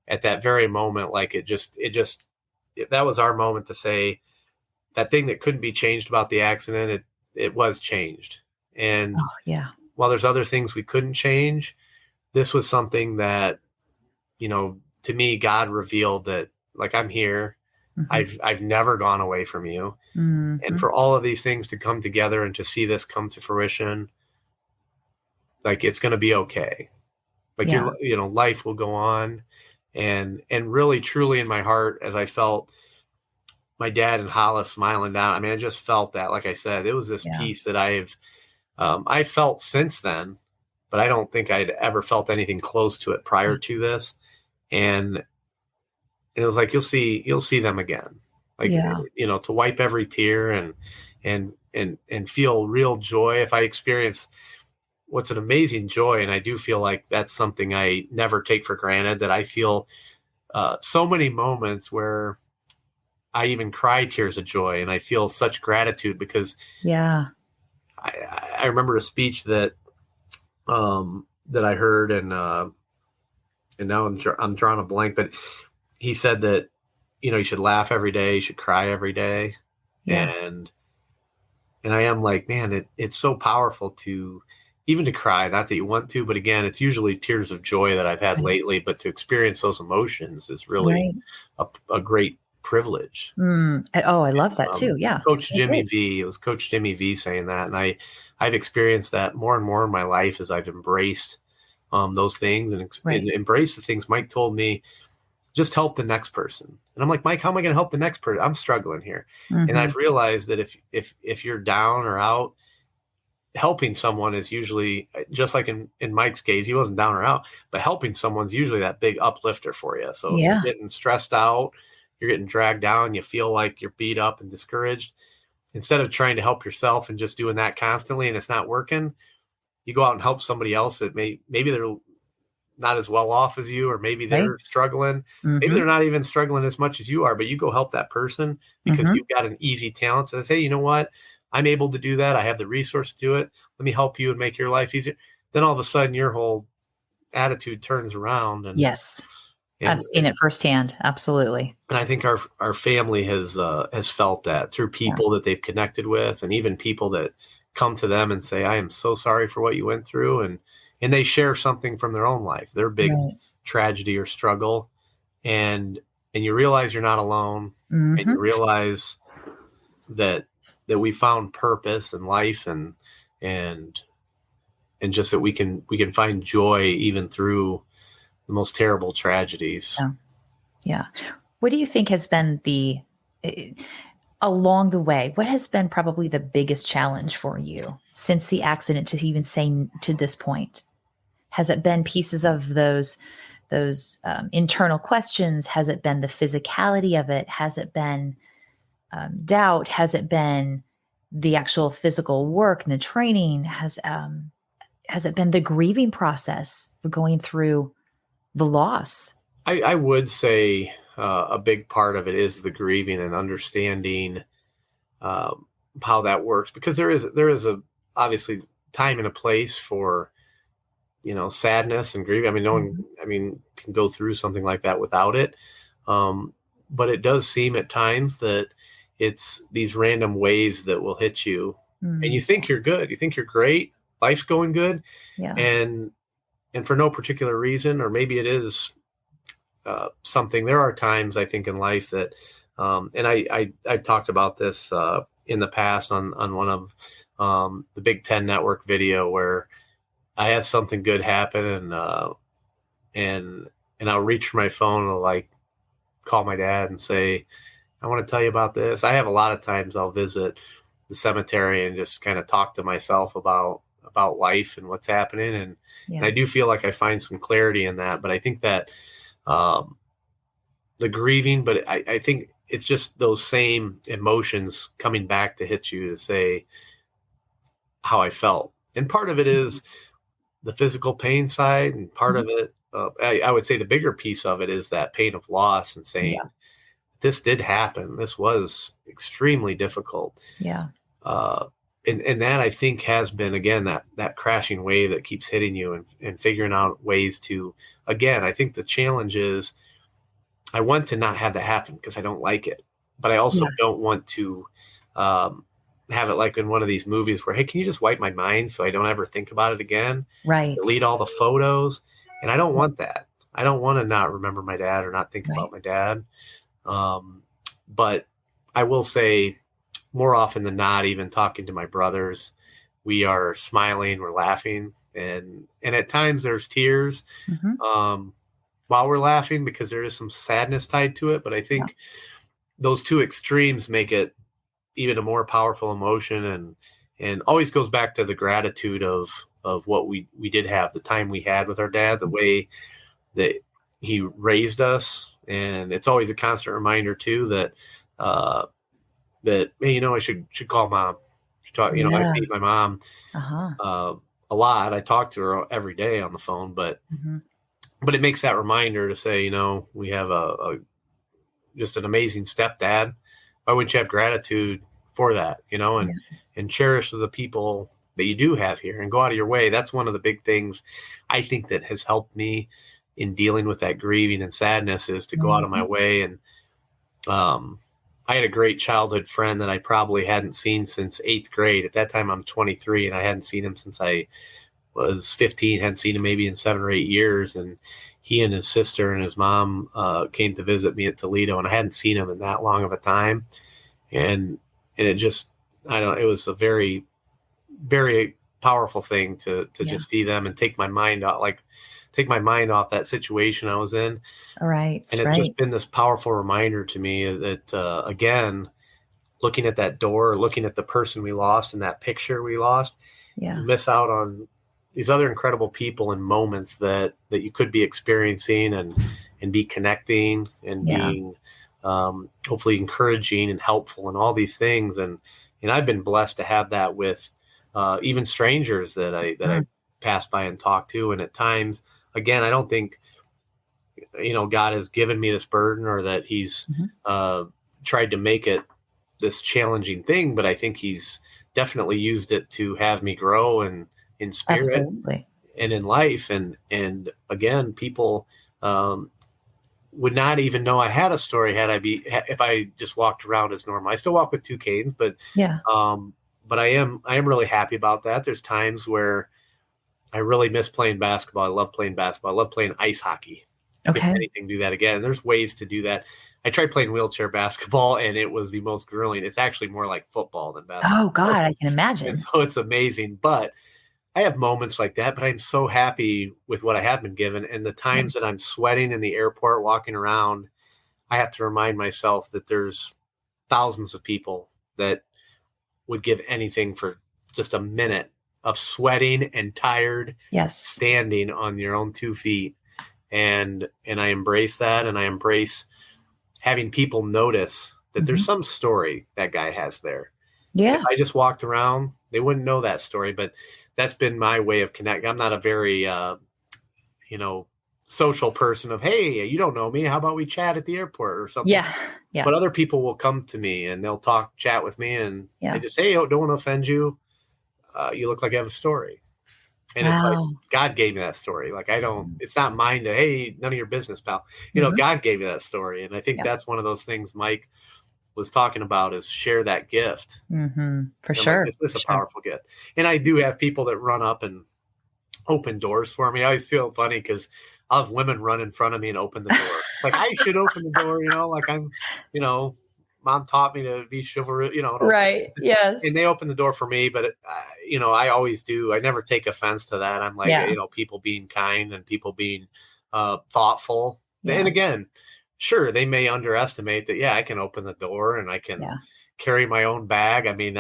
at that very moment, like that was our moment to say that thing that couldn't be changed about the accident, it was changed. And while there's other things we couldn't change, this was something that, to me, God revealed that, like, I'm here. I've never gone away from you. And for all of these things to come together and to see this come to fruition, like, it's going to be okay. Like, life will go on. And really, truly in my heart, as I felt my dad and Hollis smiling down, I mean, I just felt that, like I said, it was this peace that I felt since then, but I don't think I'd ever felt anything close to it prior to this. And it was like, you'll see them again, like, to wipe every tear and feel real joy. If I experience what's an amazing joy, and I do feel like that's something I never take for granted, that I feel so many moments where I even cry tears of joy, and I feel such gratitude because I remember a speech that I heard, and now I'm drawing a blank, but he said that, you should laugh every day, you should cry every day. And I am like, man, it's so powerful to even to cry, not that you want to, but again, it's usually tears of joy that I've had Right. lately, but to experience those emotions is really Right. a great privilege. Oh, I love that too. Yeah. Coach I Jimmy agree. V, it was Coach Jimmy V saying that. And I've experienced that more and more in my life as I've embraced those things and Right. embraced the things Mike told me, just help the next person. And I'm like, Mike, how am I going to help the next person? I'm struggling here. And Hmm. I've realized that if you're down or out, helping someone is usually just like in Mike's case, he wasn't down or out, but helping someone's usually that big uplifter for you. So if you're Yeah. getting stressed out, you're getting dragged down, you feel like you're beat up and discouraged, instead of trying to help yourself and just doing that constantly and it's not working, you go out and help somebody else that maybe they're not as well off as you, or maybe Right. they're struggling. Maybe Hmm. they're not even struggling as much as you are, but you go help that person because Hmm. you've got an easy talent to say, hey, you know what? I'm able to do that. I have the resource to do it. Let me help you and make your life easier. Then all of a sudden your whole attitude turns around Yes. I've and, seen it firsthand. Absolutely. and I think our family has felt that through Yeah. people that they've connected with, and even people that come to them and say, "I am so sorry for what you went through," and they share something from their own life, their big Right. tragedy or struggle, and you realize you're not alone, and you Hmm. realize that we found purpose in life, and just that we can find joy even through the most terrible tragedies. Yeah. Yeah. What do you think has been eh, along the way, what has been probably the biggest challenge for you since the accident to even say to this point? Has it been pieces of those internal questions? Has it been the physicality of it? Has it been doubt? Has it been the actual physical work and the training? Has it been the grieving process for going through the loss? I would say a big part of it is the grieving and understanding um, how that works, because there is a obviously time and a place for sadness and grief. I mean, no one, Mhm. I mean, can go through something like that without it. Um, but it does seem at times that it's these random waves that will hit you, and you Mm, think you're good, you think you're great, life's going good, yeah. and for no particular reason, or maybe it is something. There are times I think in life that, and I've talked about this in the past on one of the Big Ten Network video where I have something good happen, and I'll reach for my phone and I'll like call my dad and say, I want to tell you about this. I have a lot of times I'll visit the cemetery and just kind of talk to myself about life and what's happening, and Yeah. I do feel like I find some clarity in that. But I think that um, the grieving, but I think it's just those same emotions coming back to hit you to say how I felt. And part of it Mhm. is the physical pain side, and part Mhm. of it, I would say the bigger piece of it is that pain of loss and saying, Yeah. this did happen. This was extremely difficult. Yeah. Uh, and that I think has been, again, that crashing wave that keeps hitting you, and figuring out ways to, again, I think the challenge is I want to not have that happen because I don't like it, but I also Yeah. don't want to um, have it like in one of these movies where, hey, can you just wipe my mind so I don't ever think about it again? Right. Delete all the photos. And I don't Right. want that. I don't want to not remember my dad or not think Right. about my dad. Um, but I will say more often than not, even talking to my brothers, we are smiling, we're laughing, and at times there's tears. Mhm. Um, while we're laughing because there is some sadness tied to it. But I Yeah. think those two extremes make it even a more powerful emotion, and always goes back to the gratitude of what we did have, the time we had with our dad, the Mhm. way that he raised us. And it's always a constant reminder too that uh, hey, I should call mom. Should talk, I Yeah. see my mom Uh-huh. uh, a lot. I talk to her every day on the phone, Mhm. but it makes that reminder to say, we have a just an amazing stepdad. Why wouldn't you have gratitude for that, Yeah. and cherish the people that you do have here and go out of your way? That's one of the big things I think that has helped me in dealing with that grieving and sadness, is to go out of my Mhm. way. And um, I had a great childhood friend that I probably hadn't seen since eighth grade. At that time, I'm 23, and I hadn't seen him since I was 15, hadn't seen him maybe in 7 or 8 years. And he and his sister and his mom came to visit me at Toledo, and I hadn't seen him in that long of a time. And it just, I don't know, it was a very, very powerful thing to just see them and take my mind off that situation I was in. Right. And it's just been this powerful reminder to me that, again, looking at that door, looking at the person we lost and that picture we lost, you miss out on these other incredible people and moments that you could be experiencing and be connecting and being hopefully encouraging and helpful and all these things. And I've been blessed to have that with even strangers that I pass by and talk to. And at times, again, I don't think, God has given me this burden or that he's tried to make it this challenging thing, but I think he's definitely used it to have me grow and in spirit and in life. And again, people would not even know I had a story if I just walked around as normal. I still walk with 2 canes, but I am really happy about that. There's times where I really miss playing basketball. I love playing basketball. I love playing ice hockey. If anything, do that again. And there's ways to do that. I tried playing wheelchair basketball, and it was the most grueling. It's actually more like football than basketball. Oh God, I can imagine. And so it's amazing, but I have moments like that, but I'm so happy with what I have been given. And the times that I'm sweating in the airport, walking around, I have to remind myself that there's thousands of people that would give anything for just a minute of sweating and tired, standing on your own 2 feet. And I embrace that. And I embrace having people notice that there's some story that guy has there. Yeah. If I just walked around, they wouldn't know that story, but that's been my way of connecting. I'm not a very, social person of, hey, you don't know me. How about we chat at the airport or something? Yeah. Yeah. But other people will come to me and they'll chat with me. And I just say, don't want to offend you. You look like you have a story. And it's like, God gave me that story. Like, it's not mine to, hey, none of your business, pal. God gave me that story. And I think that's one of those things Mike was talking about, is share that gift. For sure. Like, this is a powerful gift. And I do have people that run up and open doors for me. I always feel funny because I'll have women run in front of me and open the door. Like, I should open the door, like I'm, mom taught me to be chivalrous, Right. Yes. And they open the door for me, but I always do. I never take offense to that. I'm like, people being kind and people being thoughtful. And again, sure, they may underestimate that. Yeah, I can open the door and I can carry my own bag. I mean,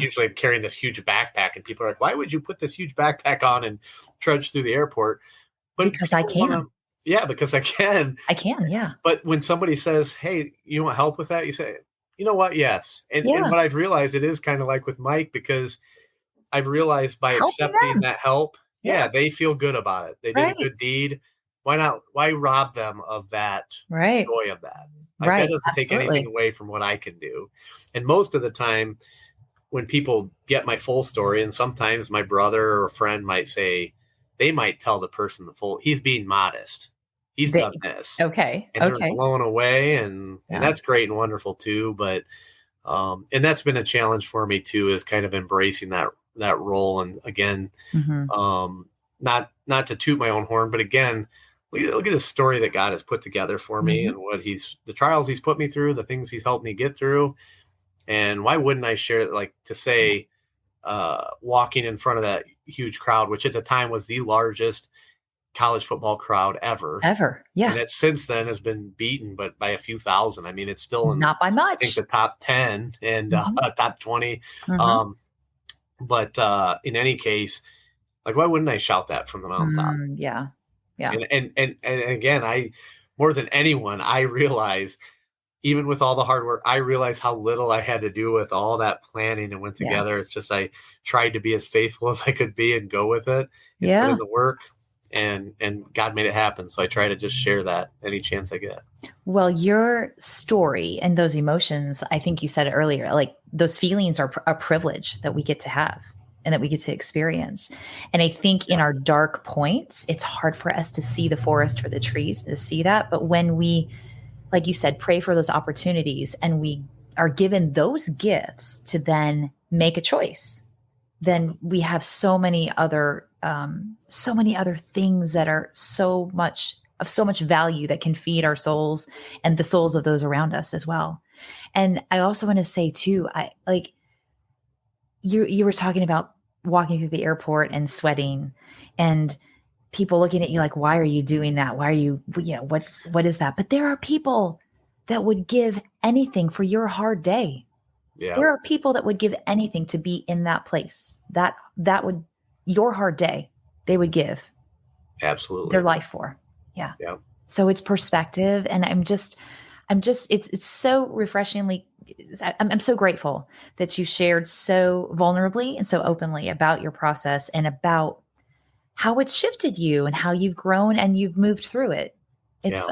usually I'm carrying this huge backpack, and people are like, why would you put this huge backpack on and trudge through the airport? But because I can. Because I can. I can, yeah. But when somebody says, hey, you want help with that? You say, you know what? Yes. And what I've realized, it is kind of like with Mike, because I've realized by accepting that help, they feel good about it. They did a good deed. Why not? Why rob them of that joy of that? Like, that doesn't take anything away from what I can do. And most of the time, when people get my full story, and sometimes my brother or a friend might say, they might tell the person he's being modest. He's done this. Okay. And they're blown away. And that's great and wonderful too. But, and that's been a challenge for me too, is kind of embracing that role. And again, not to toot my own horn, but again, look at the story that God has put together for me, and the trials he's put me through, the things he's helped me get through. And why wouldn't I share it? Like, to say, walking in front of that huge crowd, which at the time was the largest college football crowd ever. Yeah. And it since then has been beaten, but by a few thousand. I mean, it's still not by much. I think the top 10 and top 20. But in any case, like, why wouldn't I shout that from the mountaintop? Yeah. And again, more than anyone, I realize, even with all the hard work, I realize how little I had to do with all that planning and went together. It's just, I tried to be as faithful as I could be and go with it and put in the work, and God made it happen. So I try to just share that any chance I get. Well, your story and those emotions, I think you said it earlier, like, those feelings are a privilege that we get to have and that we get to experience. And I think in our dark points, it's hard for us to see the forest for the trees, to see that. But when we, like you said, pray for those opportunities, and we are given those gifts to then make a choice, then we have so many other so many other things that are so much value that can feed our souls and the souls of those around us as well. And I also want to say too, I like you were talking about walking through the airport and sweating and people looking at you like, why are you doing that? Why are you, what is that? But there are people that would give anything for your hard day. Yeah. There are people that would give anything to be in that place. That would, your hard day, they would give absolutely their life for. Yeah. Yeah. So it's perspective. And I'm just, it's so refreshingly, I'm so grateful that you shared so vulnerably and so openly about your process and about how it's shifted you and how you've grown and you've moved through it. It's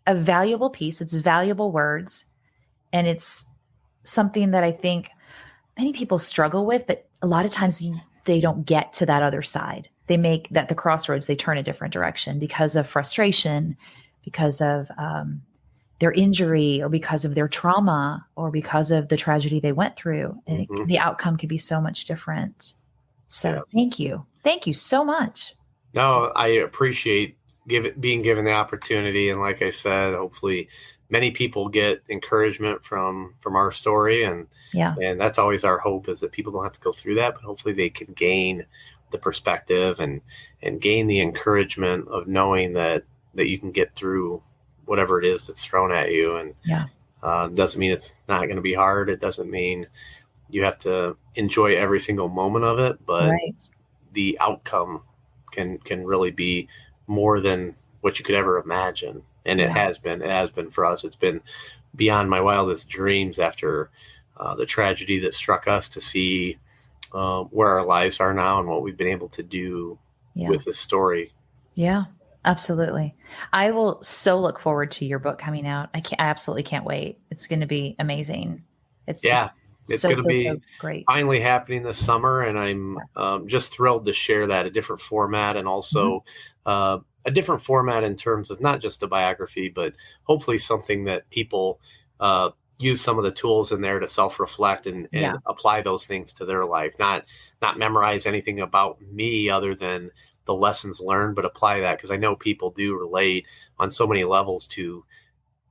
a valuable piece. It's valuable words. And it's something that I think many people struggle with, but a lot of times they don't get to that other side. They make that the crossroads, they turn a different direction because of frustration, because of their injury or because of their trauma or because of the tragedy they went through. And the outcome could be so much different. So thank you. Thank you so much. No, I appreciate being given the opportunity. And like I said, hopefully many people get encouragement from our story. And that's always our hope, is that people don't have to go through that, but hopefully they can gain the perspective and gain the encouragement of knowing that you can get through whatever it is that's thrown at you. And doesn't mean it's not going to be hard. It doesn't mean you have to enjoy every single moment of it, but the outcome can really be more than what you could ever imagine. And it has been for us. It's been beyond my wildest dreams after the tragedy that struck us, to see where our lives are now and what we've been able to do with this story. Yeah, absolutely. I will so look forward to your book coming out. I absolutely can't wait. It's going to be amazing. It's going to be great. Finally happening this summer, and I'm just thrilled to share that, a different format, and also a different format in terms of not just a biography, but hopefully something that people use some of the tools in there to self-reflect and apply those things to their life. Not memorize anything about me other than the lessons learned, but apply that, because I know people do relate on so many levels to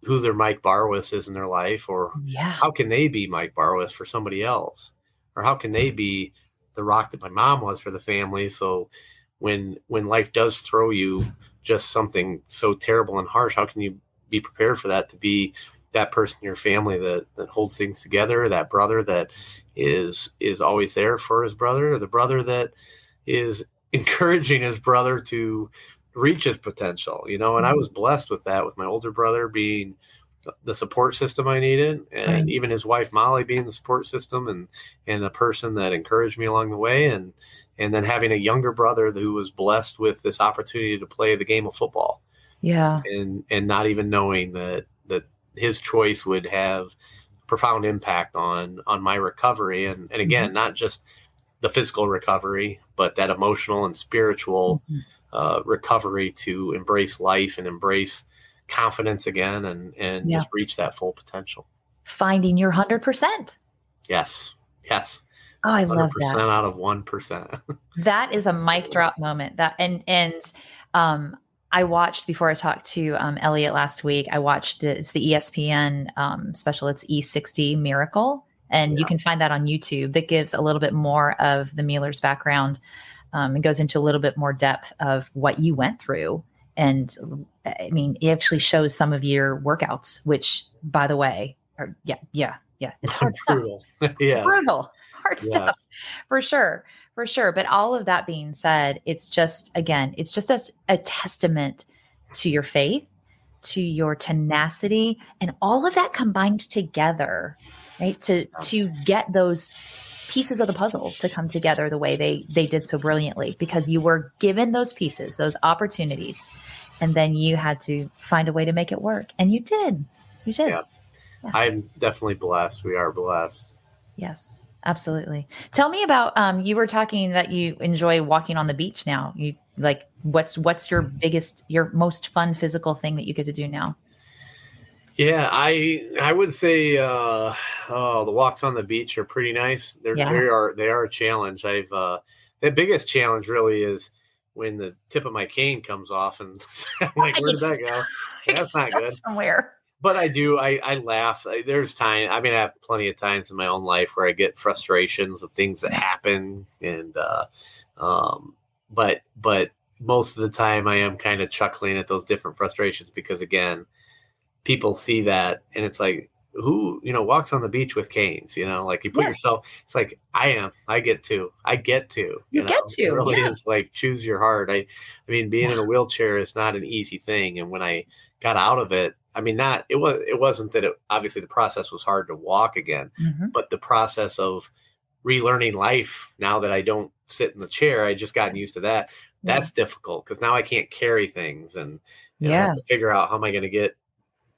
who their Mike Barwis is in their life, or how can they be Mike Barwis for somebody else, or how can they be the rock that my mom was for the family. So when life does throw you just something so terrible and harsh, how can you be prepared for that, to be that person in your family that holds things together, that brother that is always there for his brother, or the brother that is encouraging his brother to reach his potential, and I was blessed with that, with my older brother being the support system I needed, and even his wife Molly being the support system and the person that encouraged me along the way, and then having a younger brother who was blessed with this opportunity to play the game of football, and not even knowing that his choice would have profound impact on my recovery, and again, not just the physical recovery, but that emotional and spiritual recovery to embrace life and embrace confidence again, and just reach that full potential. Finding your 100%. Yes. Oh, I love that. 100% out of 1%. That is a mic drop moment. I watched, before I talked to Elliot last week, I watched it's the ESPN special. It's E60 Miracle. And you can find that on YouTube. That gives a little bit more of the Mueller's background. It goes into a little bit more depth of what you went through. And I mean, it actually shows some of your workouts, which, by the way, are, it's hard stuff. Brutal, hard stuff, for sure. But all of that being said, it's just a testament to your faith, to your tenacity, and all of that combined together, right? To get those pieces of the puzzle to come together the way they did so brilliantly, because you were given those pieces, those opportunities, and then you had to find a way to make it work. And you did. Yeah. I'm definitely blessed. We are blessed. Yes, absolutely. Tell me about, you were talking that you enjoy walking on the beach now. You like, what's your most fun physical thing that you get to do now? Yeah, I would say the walks on the beach are pretty nice. They are a challenge. They've the biggest challenge really is when the tip of my cane comes off and I'm like, where did that go? That's not stuck good. somewhere. But I laugh. There's time. I mean, I have plenty of times in my own life where I get frustrations of things that happen. And, but most of the time I am kind of chuckling at those different frustrations because again, people see that and it's like, who, walks on the beach with canes, like you put yourself, it's like, I get to, You get to, it really is like, choose your heart. I mean, being in a wheelchair is not an easy thing. And when I got out of it, I mean, it wasn't that obviously the process was hard to walk again, but the process of relearning life now that I don't sit in the chair, I just gotten used to that. That's difficult because now I can't carry things and I have to figure out how am I going to get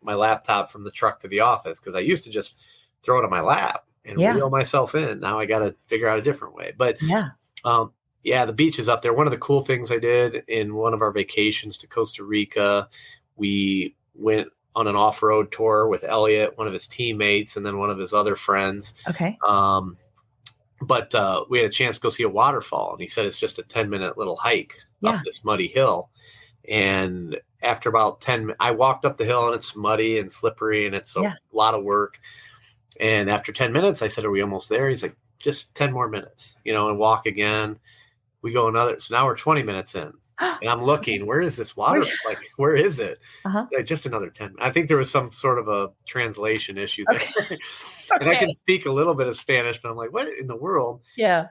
my laptop from the truck to the office because I used to just throw it on my lap and wheel myself in. Now I got to figure out a different way. But the beach is up there. One of the cool things I did in one of our vacations to Costa Rica, we went on an off-road tour with Elliot, one of his teammates, and then one of his other friends. Okay. But we had a chance to go see a waterfall, and he said it's just a 10-minute little hike up this muddy hill. And after about 10 minutes, I walked up the hill and it's muddy and slippery and it's a lot of work. And after 10 minutes, I said, are we almost there? He's like, just 10 more minutes, and walk again. We go another. So now we're 20 minutes in and I'm looking, where is this water? Like, where is it? Like, just another 10. I think there was some sort of a translation issue there. And I can speak a little bit of Spanish, but I'm like, what in the world? Yeah.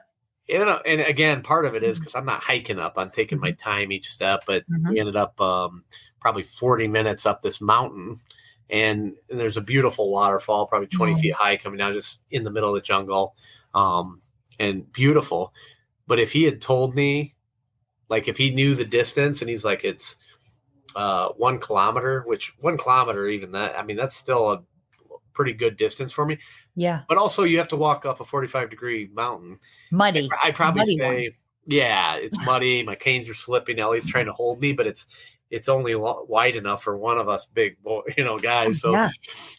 And again, part of it is because I'm not hiking up. I'm taking my time each step. But we ended up probably 40 minutes up this mountain. And there's a beautiful waterfall, probably 20 feet high, coming down just in the middle of the jungle. And beautiful. But if he had told me, like if he knew the distance and he's like, it's 1 kilometer, which 1 kilometer, even that, I mean, that's still a pretty good distance for me. Yeah. But also you have to walk up a 45-degree mountain. Muddy. I'd probably muddy say, one. yeah, it's muddy. My canes are slipping. Ellie's trying to hold me, but it's only wide enough for one of us big, guys. So,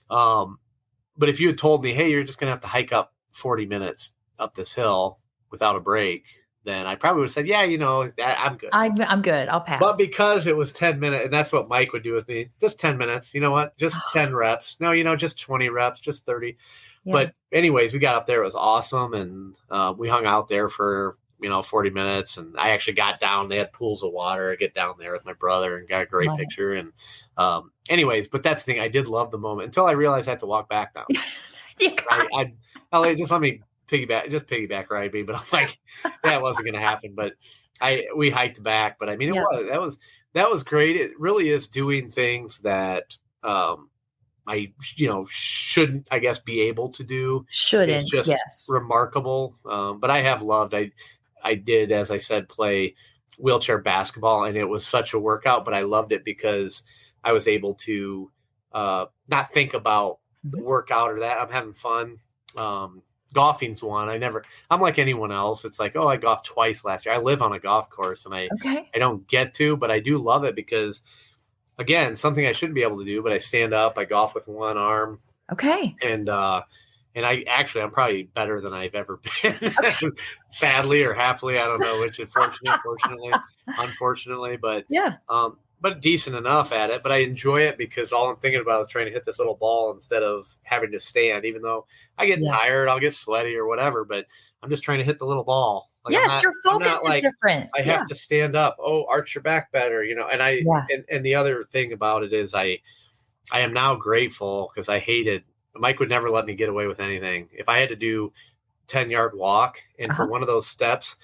but if you had told me, hey, you're just going to have to hike up 40 minutes up this hill without a break, then I probably would have said, yeah, I'm good. I'm good. I'll pass. But because it was 10 minutes, and that's what Mike would do with me, just 10 minutes, you know what? Just 10 reps. No, just 20 reps, just 30. Yeah. But anyways, we got up there. It was awesome. And we hung out there for, 40 minutes. And I actually got down. They had pools of water. I get down there with my brother and got a great picture. And anyways, but that's the thing. I did love the moment until I realized I had to walk back now. Just let me piggyback ride me. But I'm like, that wasn't going to happen. But we hiked back. But I mean, that was great. It really is doing things that I shouldn't, I guess, be able to do. Shouldn't, it's just remarkable. But I have loved, I did, as I said, play wheelchair basketball, and it was such a workout, but I loved it because I was able to not think about the workout or that. I'm having fun. Golfing's one. I'm like anyone else. It's like, I golfed twice last year. I live on a golf course and I don't get to, but I do love it because, again, something I shouldn't be able to do, but I stand up, I golf with one arm. Okay. And I'm probably better than I've ever been, sadly or happily. I don't know which, unfortunately, but decent enough at it. But I enjoy it because all I'm thinking about is trying to hit this little ball instead of having to stand, even though I get tired, I'll get sweaty or whatever, but I'm just trying to hit the little ball. Like, your focus is different. I have to stand up. Arch your back better, and and the other thing about it is I am now grateful because I hated, Mike would never let me get away with anything. If I had to do 10-yard walk and for one of those steps,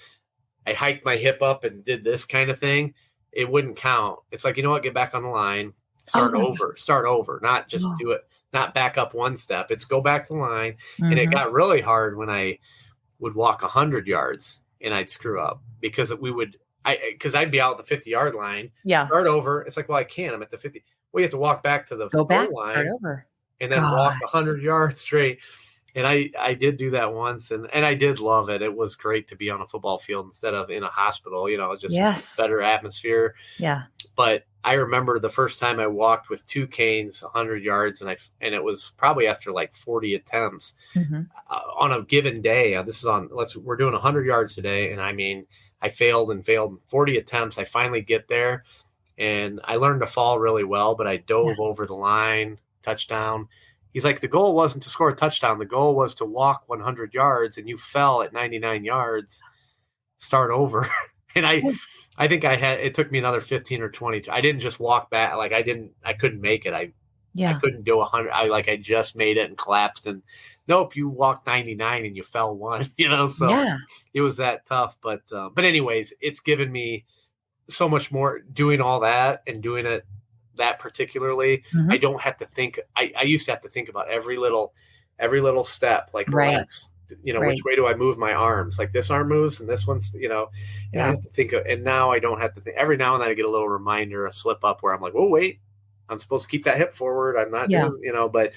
I hiked my hip up and did this kind of thing, it wouldn't count. It's like, get back on the line, start over, not just do it, not back up one step. It's go back to the line. And it got really hard when I would walk 100 yards and I'd screw up because I'd be out at the 50-yard line, start over. It's like, well, I can't, I'm at the 50. Well, you have to walk back to the goal line, start over. And then walk 100 yards straight. And I did do that once, and I did love it. It was great to be on a football field instead of in a hospital, just better atmosphere. Yeah. But I remember the first time I walked with 2 canes 100 yards, and it was probably after like 40 attempts on a given day. We're doing 100 yards today, and I mean, I failed and failed 40 attempts. I finally get there, and I learned to fall really well, but I dove over the line, touchdown. He's like, the goal wasn't to score a touchdown. The goal was to walk 100 yards, and you fell at 99 yards. Start over. And I think it took me another 15 or 20. I didn't just walk back. Like I couldn't make it. I couldn't do 100. I just made it and collapsed, and nope, you walked 99 and you fell one, so it was that tough. But anyways, it's given me so much more doing all that and doing it that particularly. Mm-hmm. I don't have to think. I used to have to think about every little step, like relax, which way do I move my arms? Like this arm moves and this one's, and I have to think of, and now I don't have to think. Every now and then I get a little reminder, a slip up where I'm like, oh, wait, I'm supposed to keep that hip forward. I'm not doing, but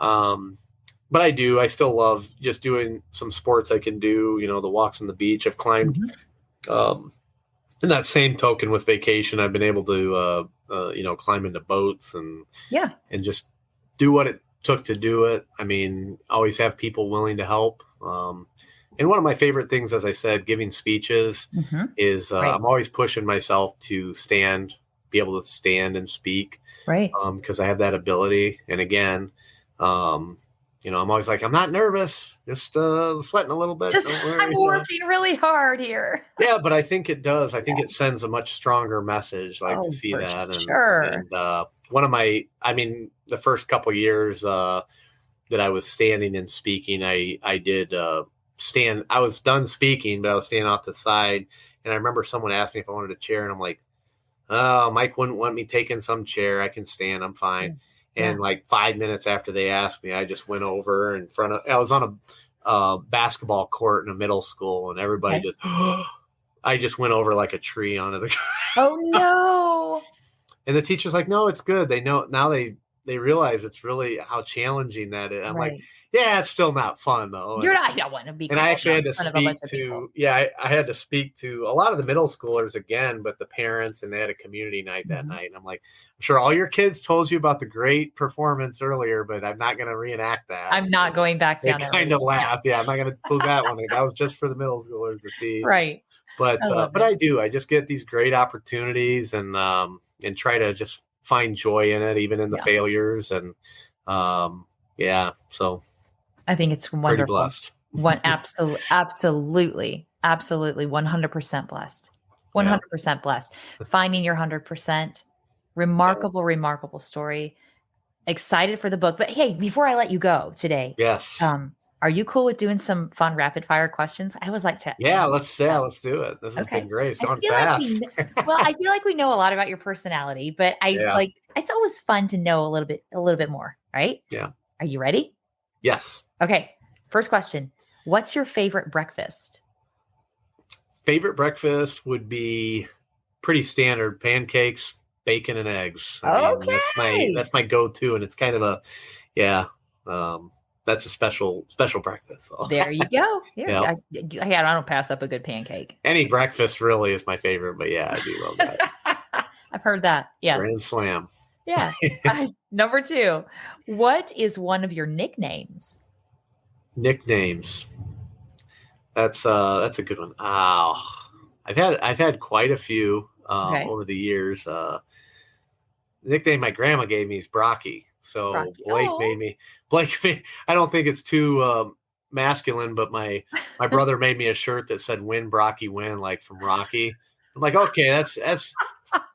I still love just doing some sports I can do, the walks on the beach. I've climbed, in that same token with vacation, I've been able to, climb into boats and just do what it took to do it. I mean, always have people willing to help. And one of my favorite things, as I said, giving speeches is I'm always pushing myself to be able to stand and speak. Right. Because I have that ability. And again, I'm always like, I'm not nervous, just sweating a little bit. I'm working really hard here. Yeah, but I think it does. I think it sends a much stronger message, to see that. And one of the first couple of years that I was standing and speaking, I did stand. I was done speaking, but I was standing off the side. And I remember someone asked me if I wanted a chair, and I'm like, oh, Mike wouldn't want me taking some chair. I can stand. I'm fine. And 5 minutes after they asked me, I just went over in front of, I was on a basketball court in a middle school, and everybody I just went over like a tree onto the ground. Oh no. And the teacher's like, no, it's good. They know now, they realize it's really how challenging that is. I'm like, yeah, it's still not fun though. I don't want to be. And I actually had to speak to, I had to speak to a lot of the middle schoolers again, but the parents, and they had a community night that night. And I'm like, I'm sure all your kids told you about the great performance earlier, but I'm not going to reenact that. I'm not going back down. They kind of laughed. Yeah, I'm not going to do that one. That was just for the middle schoolers to see. Right. But I just get these great opportunities and try to just find joy in it, even in the failures. And so I think it's wonderful. Pretty blessed. Absolutely 100% blessed. 100% blessed. Finding your 100%. Remarkable story. Excited for the book. But hey, before I let you go today, are you cool with doing some fun rapid fire questions? I always like to. Let's do it. This has been great. It's gone fast. I feel like we know a lot about your personality, but it's always fun to know a little bit more, right? Yeah. Are you ready? Yes. Okay. First question. What's your favorite breakfast? Favorite breakfast would be pretty standard: pancakes, bacon, and eggs. That's my go-to, and it's kind of that's a special breakfast. So. There you go. I don't pass up a good pancake. Any breakfast really is my favorite, but I do love that. I've heard that. Yes. Grand slam. Yeah. Number 2, what is one of your nicknames? Nicknames. That's a good one. I've had quite a few over the years. The nickname my grandma gave me is Brocky. So Brocky. Blake I don't think it's too masculine, but my brother made me a shirt that said "Win Brocky Win," like from Rocky. I'm like, okay,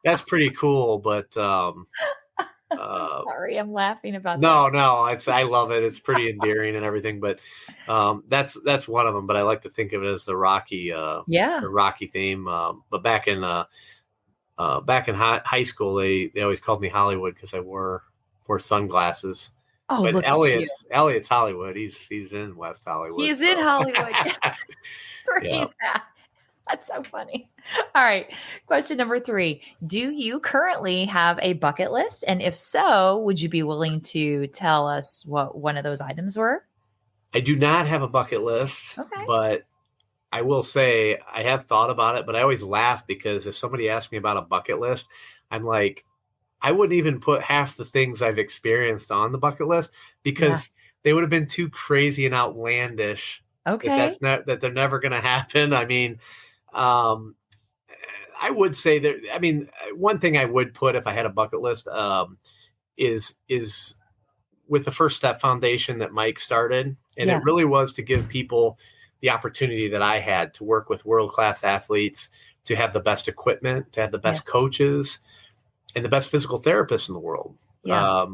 that's pretty cool, but I'm sorry, I'm laughing about that. No, I love it. It's pretty endearing and everything, but that's one of them. But I like to think of it as the Rocky, the Rocky theme. But back in high school, they always called me Hollywood because I wore sunglasses. Oh, but look Elliot's Hollywood. He's in West Hollywood. He's in Hollywood. He's at. That's so funny. All right. Question number 3. Do you currently have a bucket list? And if so, would you be willing to tell us what one of those items were? I do not have a bucket list, but I will say I have thought about it, but I always laugh because if somebody asks me about a bucket list, I'm like, I wouldn't even put half the things I've experienced on the bucket list because they would have been too crazy and outlandish. Okay. That they're never going to happen. I mean, I would say that, I mean, one thing I would put if I had a bucket list is with the First Step Foundation that Mike started. And it really was to give people the opportunity that I had to work with world-class athletes, to have the best equipment, to have the best coaches, and the best physical therapists in the world. Yeah.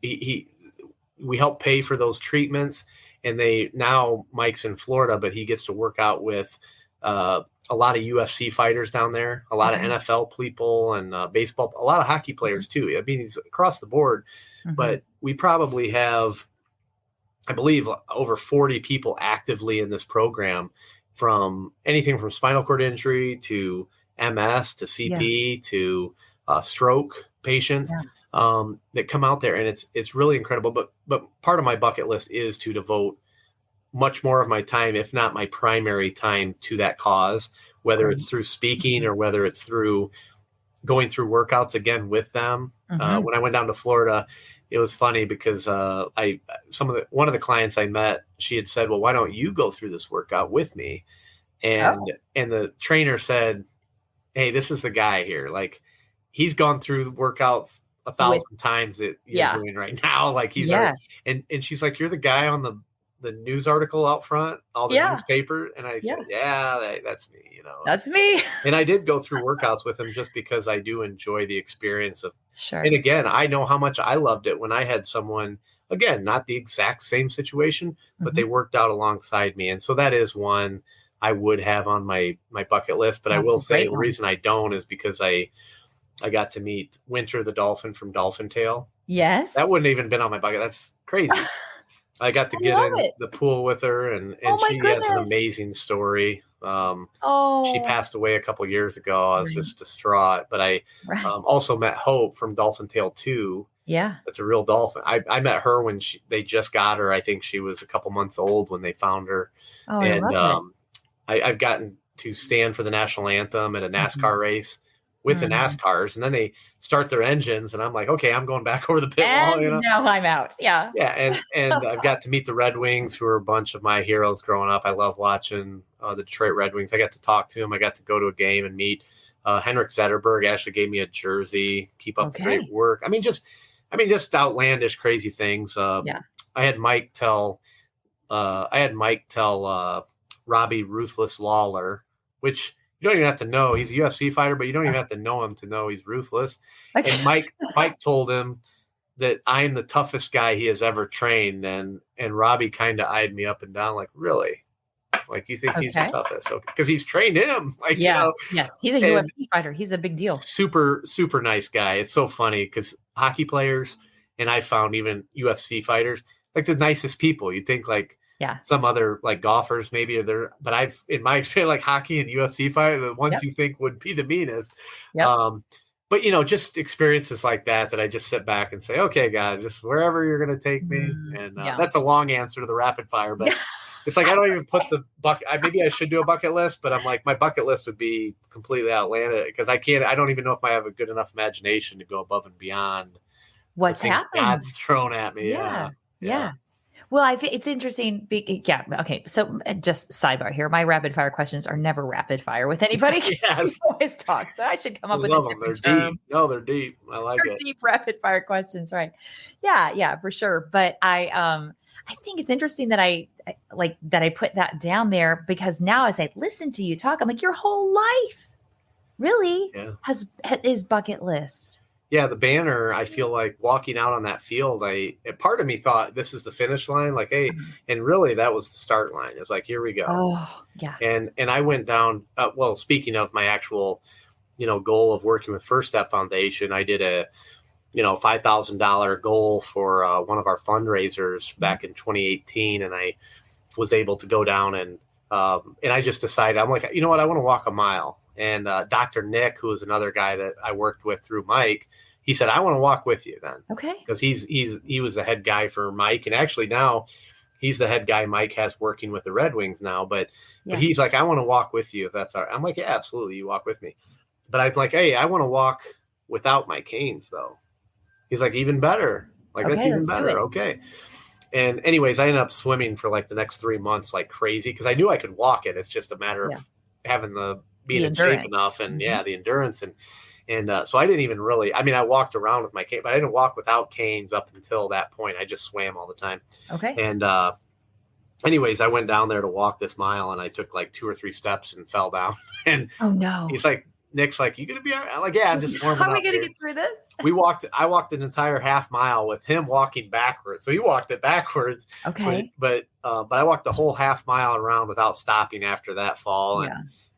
We help pay for those treatments, and now Mike's in Florida, but he gets to work out with a lot of UFC fighters down there, a lot of NFL people, and baseball, a lot of hockey players too. I mean, he's across the board, but we probably have, I believe, over 40 people actively in this program, from anything from spinal cord injury to MS to CP to stroke patients that come out there. And it's really incredible. But part of my bucket list is to devote much more of my time, if not my primary time, to that cause, whether it's through speaking or whether it's through going through workouts again with them. When I went down to Florida, it was funny because one of the clients I met, she had said, well, why don't you go through this workout with me? And the trainer said, hey, this is the guy here. Like, he's gone through workouts 1,000 times that you're doing right now. Like, he's already, and she's like, you're the guy on the news article out front, all the newspaper. And I said, that's me, That's me. And I did go through workouts with him just because I do enjoy the experience of, and again, I know how much I loved it when I had someone, again, not the exact same situation, but they worked out alongside me. And so that is one I would have on my bucket list. But I will say the reason I don't is because I got to meet Winter the dolphin from Dolphin Tale. Yes. That wouldn't even been on my bucket. That's crazy. I got to get in the pool with her, and she has an amazing story. She passed away a couple years ago. I was just distraught. But I also met Hope from Dolphin Tale 2. Yeah. That's a real dolphin. I met her when they just got her. I think she was a couple months old when they found her. Oh, and I love it. I've gotten to stand for the national anthem at a NASCAR race with the NASCARs, and then they start their engines, and I'm like, okay, I'm going back over the pit wall. Now I'm out. Yeah. Yeah. And I've got to meet the Red Wings, who are a bunch of my heroes growing up. I love watching the Detroit Red Wings. I got to talk to him. I got to go to a game and meet Henrik Zetterberg. Actually gave me a jersey. Keep up the great work. I mean, just outlandish, crazy things. I had Mike tell Robbie Ruthless Lawler, which you don't even have to know. He's a UFC fighter, but you don't even have to know him to know he's ruthless. Okay. And Mike told him that I'm the toughest guy he has ever trained. And Robbie kind of eyed me up and down, like, really? Like, you think he's the toughest? Okay. Because he's trained him. Like, yes. He's a UFC fighter. He's a big deal. Super, super nice guy. It's so funny because hockey players, and I found even UFC fighters, like the nicest people. You'd think like, some other like golfers maybe are there, but I've in my experience, like hockey and UFC fight, the ones you think would be the meanest. But just experiences like that I just sit back and say, okay, God, just wherever you're going to take me. And that's a long answer to the rapid fire, but it's like I don't even put the bucket. Maybe I should do a bucket list, but I'm like, my bucket list would be completely outlandish because I don't even know if I have a good enough imagination to go above and beyond what's happening. God's thrown at me. Yeah. Well, it's interesting. Okay. So just sidebar here. My rapid fire questions are never rapid fire with anybody. We always talk. So I should come up with a different term. Deep. No, they're deep. I like it. Deep rapid fire questions. Right. Yeah, for sure. But I think it's interesting that I put that down there because now as I listen to you talk, I'm like, your whole life really is bucket list. Yeah, the banner, I feel like walking out on that field, part of me thought this is the finish line, like, hey, and really that was the start line. It's like, here we go. Oh, yeah. And I went down, speaking of my actual, goal of working with First Step Foundation, I did a, $5,000 goal for one of our fundraisers back in 2018. And I was able to go down and I just decided, I'm like, you know what, I want to walk a mile. And Dr. Nick, who was another guy that I worked with through Mike, he said, I want to walk with you then. Okay. Because he was the head guy for Mike. And actually now he's the head guy Mike has working with the Red Wings now. But he's like, I want to walk with you if that's all right. I'm like, yeah, absolutely. You walk with me. But I'm like, hey, I want to walk without my canes though. He's like, even better. Like, that's even better. Okay. And anyways, I ended up swimming for like the next 3 months like crazy because I knew I could walk it. It's just a matter of having the being in shape enough and the endurance. And so I didn't even really, I mean, I walked around with my cane, but I didn't walk without canes up until that point. I just swam all the time. Okay. And anyways, I went down there to walk this mile and I took like 2 or 3 steps and fell down. And oh no. He's like, Nick's like, you going to be all right? I'm like, yeah, I'm just warming up. How are we going to get through this? I walked an entire half mile with him walking backwards. So he walked it backwards. Okay. But I walked the whole half mile around without stopping after that fall.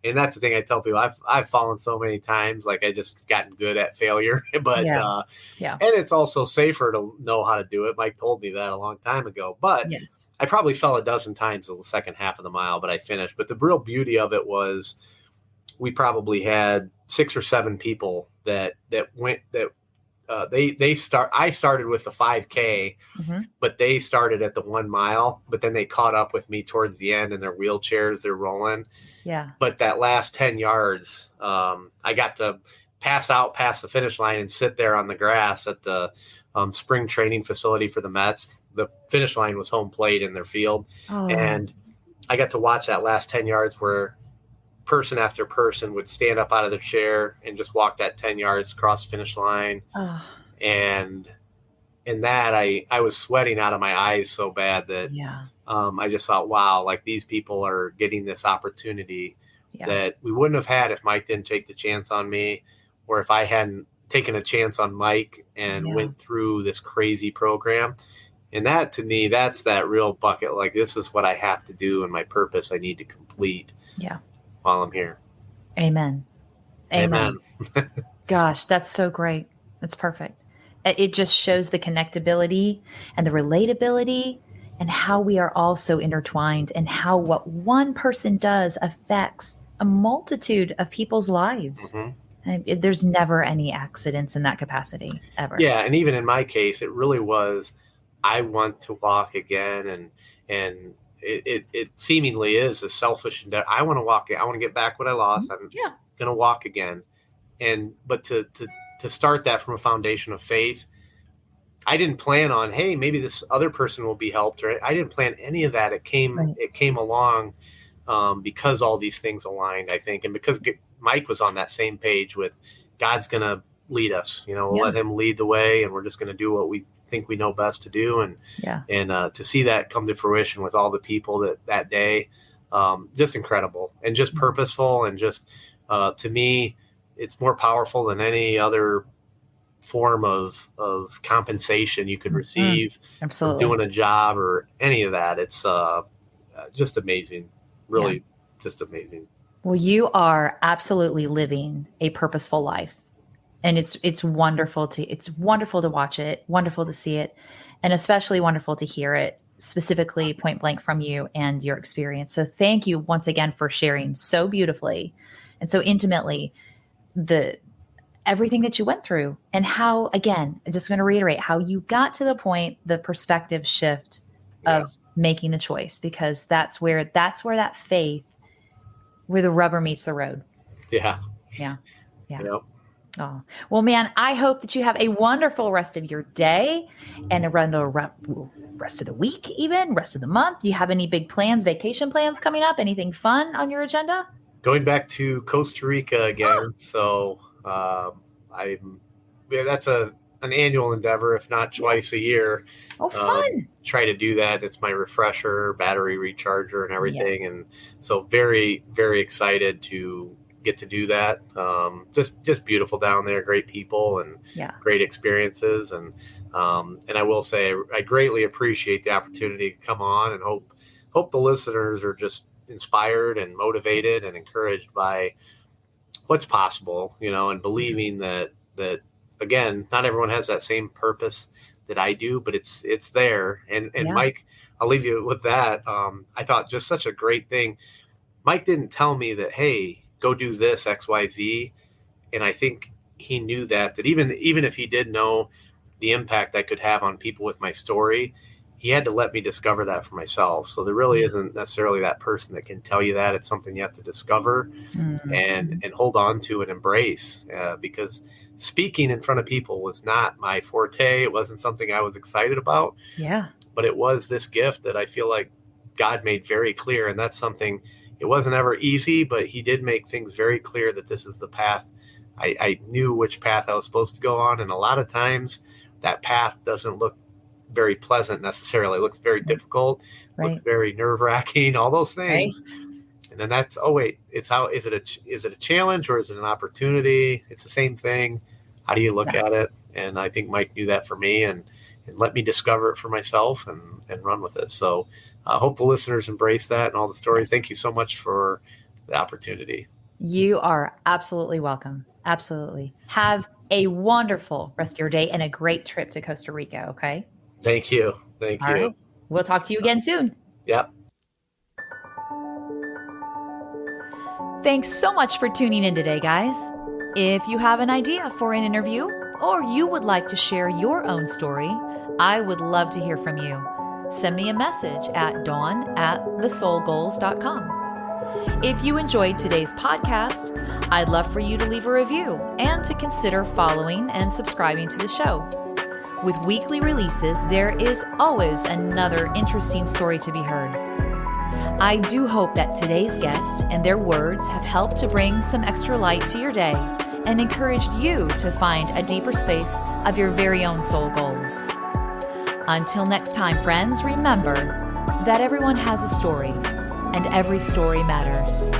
And that's the thing I tell people. I've fallen so many times, like I just gotten good at failure. But and it's also safer to know how to do it. Mike told me that a long time ago. But I probably fell a dozen times the second half of the mile, but I finished. But the real beauty of it was we probably had 6 or 7 people that went that I started with the 5K, but they started at the 1 mile, but then they caught up with me towards the end in their wheelchairs, they're rolling. Yeah. But that last 10 yards, I got to pass out past the finish line and sit there on the grass at the spring training facility for the Mets. The finish line was home plate in their field. Oh. And I got to watch that last 10 yards where person after person would stand up out of their chair and just walk that 10 yards across the finish line. Oh. And in that, I was sweating out of my eyes so bad that I just thought, wow, like these people are getting this opportunity that we wouldn't have had if Mike didn't take the chance on me, or if I hadn't taken a chance on Mike and went through this crazy program. And that, to me, that's that real bucket. Like, this is what I have to do and my purpose I need to complete while I'm here. Amen. Gosh, that's so great. That's perfect. It just shows the connectability and the relatability and how we are all so intertwined, and how what one person does affects a multitude of people's lives. There's never any accidents in that capacity ever. Yeah. And even in my case, it really was, I want to walk again. And it seemingly is a selfish endeavor. I want to walk. I want to get back what I lost. I'm going to walk again. But to start that from a foundation of faith, I didn't plan on, hey, maybe this other person will be helped. Or I didn't plan any of that. It came along because all these things aligned, I think. And because Mike was on that same page with God's going to lead us, we'll let him lead the way, and we're just going to do what we think we know best to do. And to see that come to fruition with all the people that day, just incredible and just purposeful. And just, to me, it's more powerful than any other form of compensation you could receive from doing a job or any of that. It's just amazing, really just amazing. Well, you are absolutely living a purposeful life, and it's wonderful to watch it, wonderful to see it, and especially wonderful to hear it specifically point blank from you and your experience. So thank you once again for sharing so beautifully and so intimately everything that you went through, and how, again, I'm just going to reiterate how you got to the point, the perspective shift of making the choice, because that's where that faith, where the rubber meets the road. Yeah. Yep. Oh, well, man, I hope that you have a wonderful rest of your day and a rest of the week, even rest of the month. Do you have any big plans, vacation plans coming up? Anything fun on your agenda? Going back to Costa Rica again. So that's an annual endeavor, if not twice a year. Oh, fun. Try to do that. It's my refresher, battery recharger, and everything. Yes. And so very, very excited to get to do that. Just beautiful down there, great people and great experiences. And I will say I greatly appreciate the opportunity to come on, and hope the listeners are just inspired and motivated and encouraged by what's possible, and believing that again, not everyone has that same purpose that I do, but it's there. And Mike, I'll leave you with that. I thought just such a great thing. Mike didn't tell me that, hey, go do this XYZ. And I think he knew that even if he did know the impact I could have on people with my story, he had to let me discover that for myself. So there really isn't necessarily that person that can tell you that. It's something you have to discover and hold on to and embrace, because speaking in front of people was not my forte. It wasn't something I was excited about. Yeah. But it was this gift that I feel like God made very clear. And that's something, it wasn't ever easy, but he did make things very clear that this is the path. I knew which path I was supposed to go on. And a lot of times that path doesn't look very pleasant necessarily. It looks very difficult, looks very nerve-wracking, all those things. And then that's, oh wait, is it a challenge or is it an opportunity? It's the same thing. How do you look at it? And I think Mike knew that for me and let me discover it for myself and run with it. So I hope the listeners embrace that and all the stories. Thank you so much for the opportunity. You are absolutely welcome. Absolutely. Have a wonderful rest of your day and a great trip to Costa Rica. Okay. Thank you. Thank you. Right. We'll talk to you again soon. Yep. Thanks so much for tuning in today, guys. If you have an idea for an interview or you would like to share your own story, I would love to hear from you. Send me a message at dawn@thesoulgoals.com. If you enjoyed today's podcast, I'd love for you to leave a review and to consider following and subscribing to the show. With weekly releases, there is always another interesting story to be heard. I do hope that today's guests and their words have helped to bring some extra light to your day and encouraged you to find a deeper space of your very own soul goals. Until next time, friends, remember that everyone has a story, and every story matters.